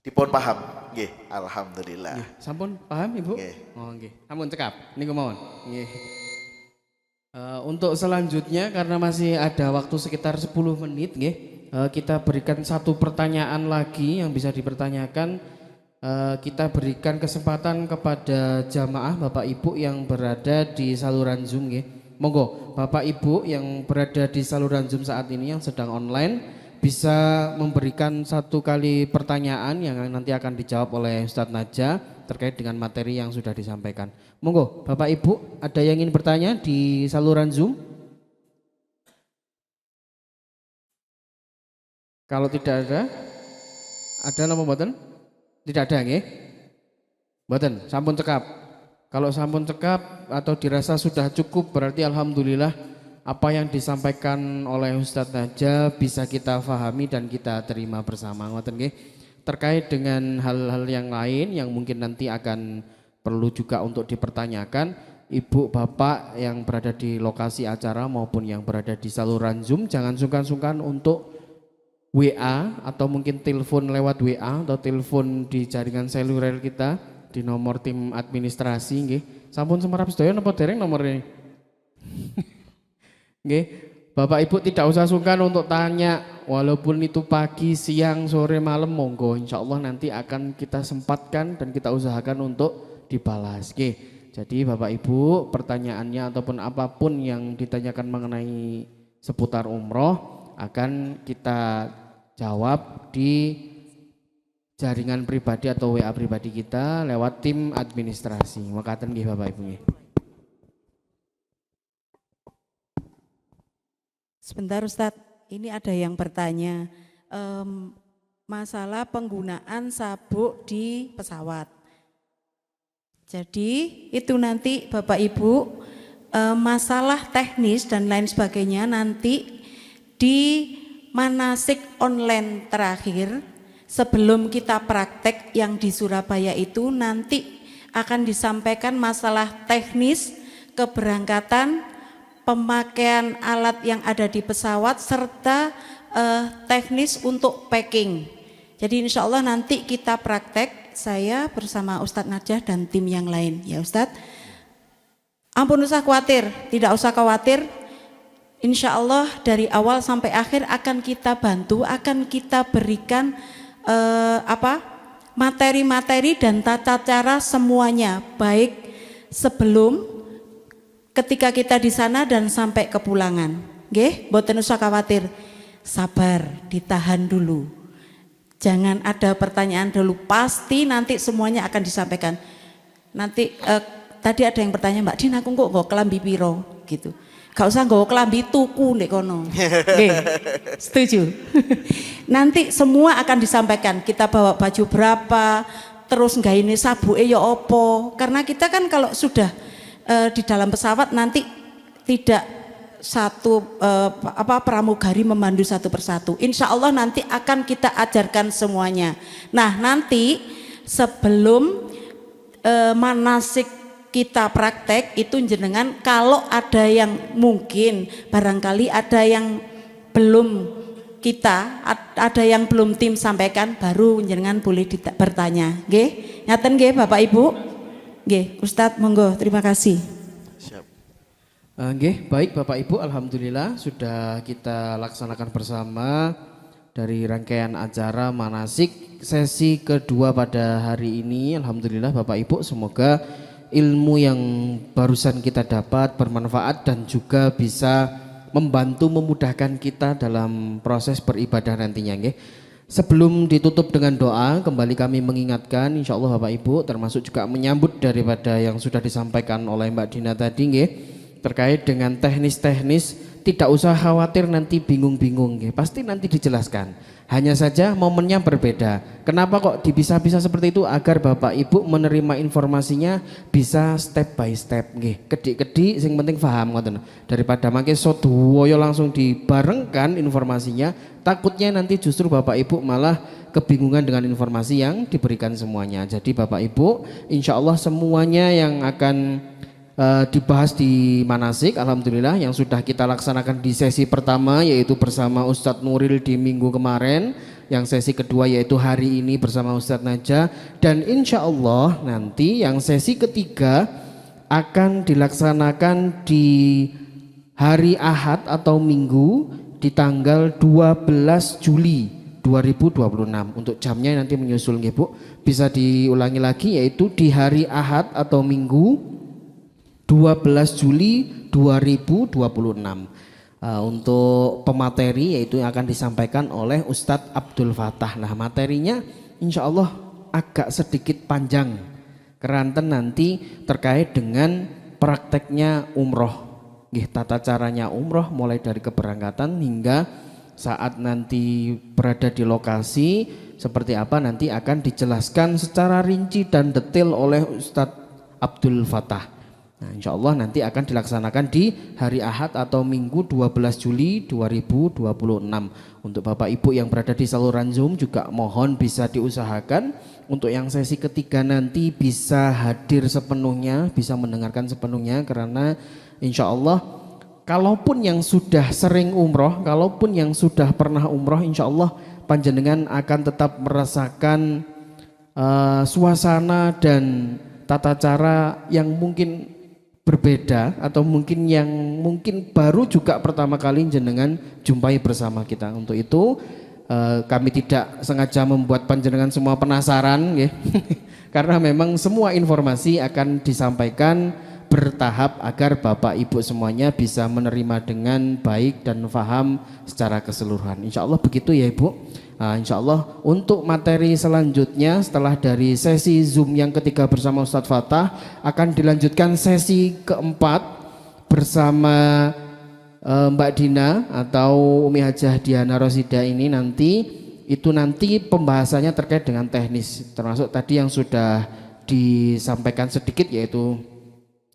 Dipun paham? Nggih, alhamdulillah. Nggih, sampun paham Ibu? Nggih. Oh nggih. Sampun cekap. Niku mawon. Nggih. Untuk selanjutnya karena masih ada waktu sekitar 10 menit nggih, kita berikan satu pertanyaan lagi yang bisa dipertanyakan. Kita berikan kesempatan kepada jamaah Bapak Ibu yang berada di saluran Zoom nggih. Monggo Bapak Ibu yang berada di saluran Zoom saat ini yang sedang online bisa memberikan satu kali pertanyaan yang nanti akan dijawab oleh Ustadz Najah terkait dengan materi yang sudah disampaikan. Monggo Bapak Ibu, ada yang ingin bertanya di saluran Zoom? Kalau tidak ada nama mboten? Tidak ada nggih? Mboten, sampun cekap. Kalau sampun cekap atau dirasa sudah cukup berarti alhamdulillah apa yang disampaikan oleh Ustadz Najah bisa kita fahami dan kita terima bersama. Ngoten nggih. Terkait dengan hal-hal yang lain yang mungkin nanti akan perlu juga untuk dipertanyakan, Ibu Bapak yang berada di lokasi acara maupun yang berada di saluran Zoom jangan sungkan-sungkan untuk WA atau mungkin telepon lewat WA atau telepon di jaringan seluler kita di nomor tim administrasi nggih. Sampun semerap sedaya napa dereng nomornya? Nggih, Bapak Ibu tidak usah sungkan untuk tanya, walaupun itu pagi, siang, sore, malam, monggo. Insya Allah nanti akan kita sempatkan dan kita usahakan untuk dibalas. Nggih, jadi Bapak Ibu pertanyaannya ataupun apapun yang ditanyakan mengenai seputar umroh akan kita jawab di jaringan pribadi atau WA pribadi kita lewat tim administrasi. Makaten nggih Bapak Ibu nggih. Sebentar Ustadz, ini ada yang bertanya masalah penggunaan sabuk di pesawat. Jadi itu nanti Bapak Ibu masalah teknis dan lain sebagainya nanti di manasik online terakhir sebelum kita praktek yang di Surabaya itu nanti akan disampaikan masalah teknis keberangkatan pemakaian alat yang ada di pesawat serta teknis untuk packing. Jadi insya Allah nanti kita praktek, saya bersama Ustadz Najah dan tim yang lain ya Ustadz. Ampun usah khawatir, tidak usah khawatir. Insya Allah dari awal sampai akhir akan kita bantu, akan kita berikan materi-materi dan tata cara semuanya, baik sebelum, ketika kita di sana dan sampai kepulangan. Nggih, mboten usah khawatir. Sabar, ditahan dulu. Jangan ada pertanyaan dulu, pasti nanti semuanya akan disampaikan. Nanti tadi ada yang bertanya, Mbak Din aku kok nggak kelambi piro gitu. Gak usah nggawa kelambi tuku nek kono. Nggih. Setuju. Nanti semua akan disampaikan. Kita bawa baju berapa, terus ini sabuke ya opo. Karena kita kan kalau sudah di dalam pesawat nanti tidak satu pramugari memandu satu persatu. Insya Allah nanti akan kita ajarkan semuanya. Nah, nanti sebelum manasik kita praktek itu jenengan, kalau ada yang mungkin barangkali ada yang belum kita, ada yang belum tim sampaikan, baru jenengan boleh bertanya. Nggih, ngaten nggih Bapak Ibu. Nggih, Ustadz monggo, terima kasih. Siap. Nggih, baik Bapak Ibu, alhamdulillah sudah kita laksanakan bersama dari rangkaian acara manasik sesi kedua pada hari ini. Alhamdulillah Bapak Ibu, semoga ilmu yang barusan kita dapat bermanfaat dan juga bisa membantu memudahkan kita dalam proses beribadah nantinya. Nggih. Sebelum ditutup dengan doa, kembali kami mengingatkan insya Allah Bapak Ibu, termasuk juga menyambut daripada yang sudah disampaikan oleh Mbak Dina tadi, nggih, terkait dengan teknis-teknis, tidak usah khawatir nanti bingung-bingung, nggih. Pasti nanti dijelaskan. Hanya saja momennya berbeda. Kenapa kok dipisah-pisah seperti itu? Agar Bapak Ibu menerima informasinya bisa step by step, nggih. Kedik-kedik sing penting paham ngoten. Daripada mangke soduwoyo langsung dibarengkan informasinya, takutnya nanti justru Bapak Ibu malah kebingungan dengan informasi yang diberikan semuanya. Jadi Bapak Ibu, insya Allah semuanya yang akan dibahas di manasik, alhamdulillah yang sudah kita laksanakan di sesi pertama yaitu bersama Ustadz Nuril di minggu kemarin, yang sesi kedua yaitu hari ini bersama Ustadz Najah, dan insya Allah nanti yang sesi ketiga akan dilaksanakan di hari Ahad atau Minggu di tanggal 12 Juli 2026. Untuk jamnya nanti menyusul nggih Bu, bisa diulangi lagi yaitu di hari Ahad atau Minggu 12 Juli 2026. Untuk pemateri yaitu yang akan disampaikan oleh Ustadz Abdul Fatah. Nah, materinya insya Allah agak sedikit panjang keranten nanti terkait dengan prakteknya umroh, tata caranya umroh mulai dari keberangkatan hingga saat nanti berada di lokasi seperti apa nanti akan dijelaskan secara rinci dan detail oleh Ustadz Abdul Fatah. Nah, insya Allah nanti akan dilaksanakan di hari Ahad atau Minggu 12 Juli 2026. Untuk Bapak Ibu yang berada di saluran Zoom juga mohon bisa diusahakan untuk yang sesi ketiga nanti bisa hadir sepenuhnya, bisa mendengarkan sepenuhnya, karena insya Allah kalaupun yang sudah sering umroh, kalaupun yang sudah pernah umroh, insya Allah panjenengan akan tetap merasakan suasana dan tata cara yang mungkin berbeda atau mungkin yang mungkin baru juga pertama kali jenengan jumpai bersama kita. Untuk itu kami tidak sengaja membuat panjenengan semua penasaran ya. Karena memang semua informasi akan disampaikan bertahap agar Bapak Ibu semuanya bisa menerima dengan baik dan paham secara keseluruhan. Insya Allah begitu ya Ibu. Insya Allah untuk materi selanjutnya setelah dari sesi Zoom yang ketiga bersama Ustadz Fatah akan dilanjutkan sesi keempat bersama Mbak Dina atau Umi Hajah Diana Rosida ini. Nanti pembahasannya terkait dengan teknis, termasuk tadi yang sudah disampaikan sedikit yaitu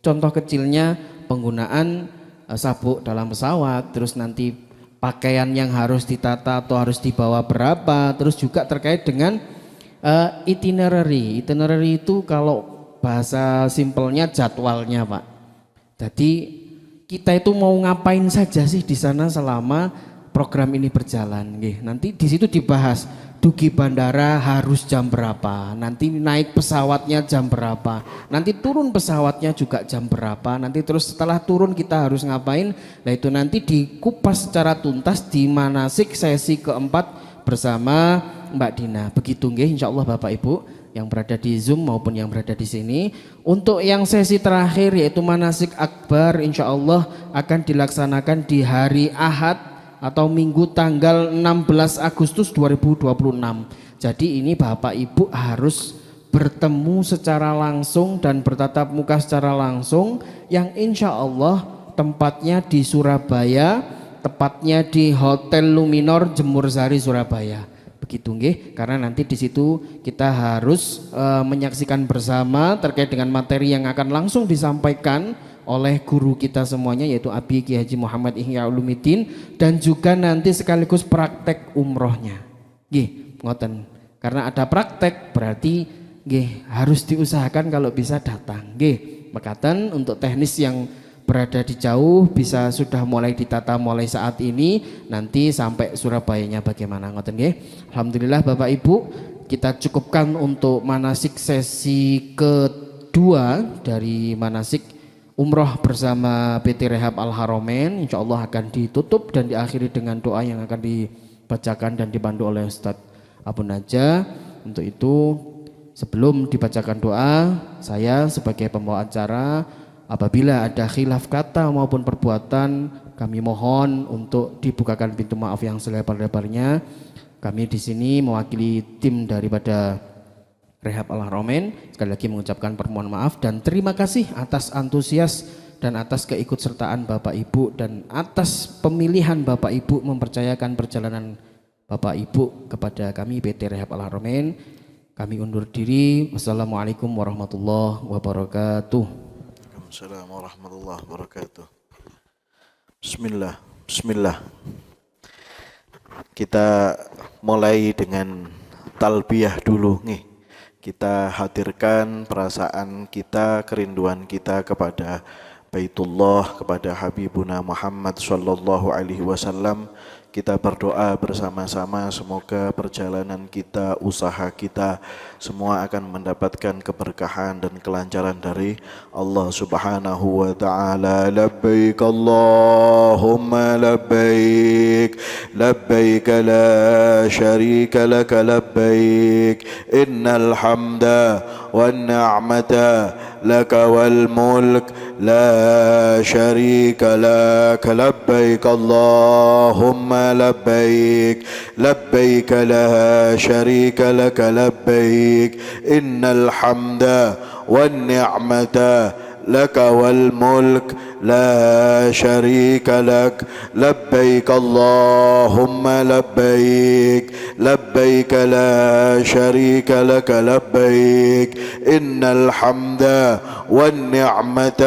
contoh kecilnya penggunaan sabuk dalam pesawat, terus nanti pakaian yang harus ditata atau harus dibawa berapa, terus juga terkait dengan itinerary. Itinerary itu kalau bahasa simpelnya jadwalnya Pak. Jadi kita itu mau ngapain saja sih di sana selama program ini berjalan. Nanti di situ dibahas dugi bandara harus jam berapa, nanti naik pesawatnya jam berapa, nanti turun pesawatnya juga jam berapa, nanti terus setelah turun kita harus ngapain. Nah itu nanti dikupas secara tuntas di manasik sesi keempat bersama Mbak Dina. Begitu insya Allah Bapak Ibu yang berada di Zoom maupun yang berada di sini. Untuk yang sesi terakhir yaitu manasik akbar insya Allah akan dilaksanakan di hari Ahad atau Minggu tanggal 16 Agustus 2026. Jadi ini Bapak Ibu harus bertemu secara langsung dan bertatap muka secara langsung, yang insya Allah tempatnya di Surabaya, tepatnya di Hotel Luminor Jemur Sari Surabaya. Begitu karena nanti di situ kita harus menyaksikan bersama terkait dengan materi yang akan langsung disampaikan oleh guru kita semuanya yaitu Abi Ki Haji Muhammad Ihya Ulumuddin, dan juga nanti sekaligus praktek umrohnya. Ngoten. Karena ada praktek berarti harus diusahakan kalau bisa datang. Mekaten untuk teknis yang berada di jauh bisa sudah mulai ditata mulai saat ini, nanti sampai Surabayanya bagaimana, ngoten nggih. Alhamdulillah Bapak Ibu, kita cukupkan untuk manasik sesi kedua dari manasik umroh bersama PT Rehab Al Haramain. Insya Allah akan ditutup dan diakhiri dengan doa yang akan dibacakan dan dipandu oleh Ustadz Abu Najah. Untuk itu sebelum dibacakan doa, saya sebagai pembawa acara, apabila ada khilaf kata maupun perbuatan, kami mohon untuk dibukakan pintu maaf yang selebar-lebarnya. Kami di sini mewakili tim daripada Rehab Al Haramain sekali lagi mengucapkan permohonan maaf dan terima kasih atas antusias dan atas keikutsertaan Bapak Ibu dan atas pemilihan Bapak Ibu mempercayakan perjalanan Bapak Ibu kepada kami PT Rehab Al Haramain. Kami undur diri. Wassalamualaikum warahmatullahi wabarakatuh. Assalamualaikum warahmatullahi wabarakatuh. Bismillah. Kita mulai dengan talbiyah dulu nih. Kita hadirkan perasaan kita, kerinduan kita kepada Baitullah, kepada Habibuna Muhammad sallallahu alaihi wasallam. Kita berdoa bersama-sama semoga perjalanan kita, usaha kita semua akan mendapatkan keberkahan dan kelancaran dari Allah Subhanahu wa taala. Labbaik Allahumma labbaik, labbaik la syarika lak labbaik, innal hamda wan ni'mata lak wal mulk la syarika lak. Labbaik Allahumma labbaik, labbaik la syarika lak labbaik, innal hamda wan ni'mata لك والملك لا شريك لك لبيك اللهم لبيك لبيك لا شريك لك لبيك إن الحمد والنعمة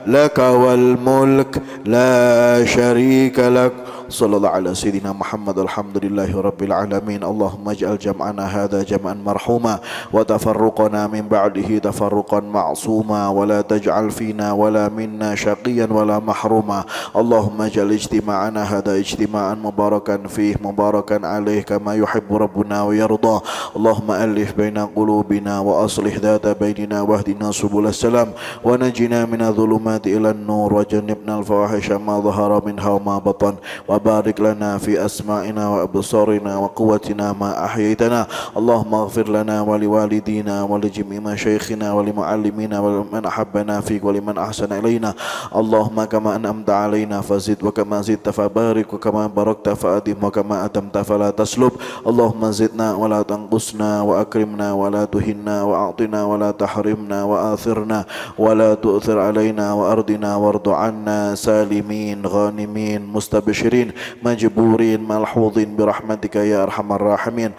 لك والملك لا شريك لك صلى الله على سيدنا محمد الحمد لله رب العالمين. اللهم اجعل جمعنا هذا جمعا مرحوما وتفرقنا من بعده تفرقا معصوما ولا تجعل فينا ولا منا شقيا ولا محروما. اللهم اجعل اجتماعنا هذا اجتماعا مباركا فيه مباركا عليه كما يحب ربنا ويرضى. اللهم ألف بين قلوبنا وأصلح ذات بيننا واهدنا سبل السلام ونجنا من الظلمات إلى النور وجنبنا الفواحش ما ظهر منها وما بطن وبارك لنا في أسماعنا وأبصارنا وقوتنا ما أحييتنا. اللهم اغفر لنا ولوالدينا ولجميع مشايخنا ولمعلمينا ولمن أحبنا فيك ولمن أحسن إلينا. اللهم كما أنعمت علينا فزد وكما زدت فبارك وكما باركت فأدم وكما أتمت فلا تسلب. اللهم زدنا ولا تنقصنا وأكرمنا ولا تهنا وأعطنا ولا تحرمنا وآثرنا ولا تؤثر علينا وأرضنا وارض عنا سالمين غانمين مستبشرين مشركين مجبورين ملحوظين برحمتك يا أرحم الراحمين.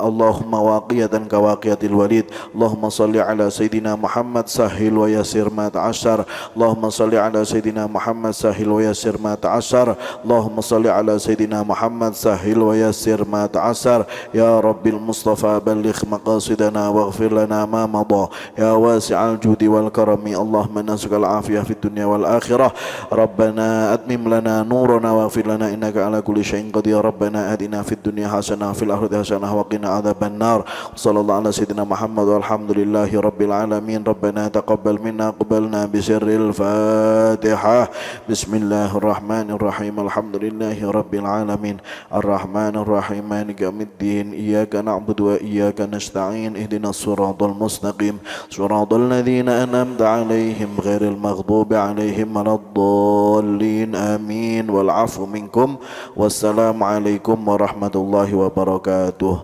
اللهم واقية كواقية الوليد. اللهم صل على سيدنا محمد سهل ويسر ما تعسر. اللهم صل على سيدنا محمد سهل ويسر ما تعسر. اللهم صل على سيدنا محمد سهل ويسر ما تعسر. يا رب المصطفى بلغ مقاصدنا واغفر لنا ما مضى يا واسع الجود والكرم. اللهم نسألك العافية في الدنيا والآخرة. ربنا أتمم لنا نورنا واغفر لنا إنك على كل شيء قدير. ربنا آتنا في الدنيا حسنة وفي الآخرة حسنة وقنا عذاب النار. صلى الله على سيدنا محمد والحمد لله رب العالمين. ربنا تقبل منا قبلنا بسر الفاتحة. بسم الله الرحمن الرحيم الحمد لله رب العالمين الرحمن الرحيم مالك يوم الدين إياك نعبد وإياك نستعين اهدنا الصراط المستقيم صراط الذين أنعمت عليهم غير المغضوب عليهم ولا الضالين آمين. والعفو منكم والسلام عليكم ورحمة الله وبركاته.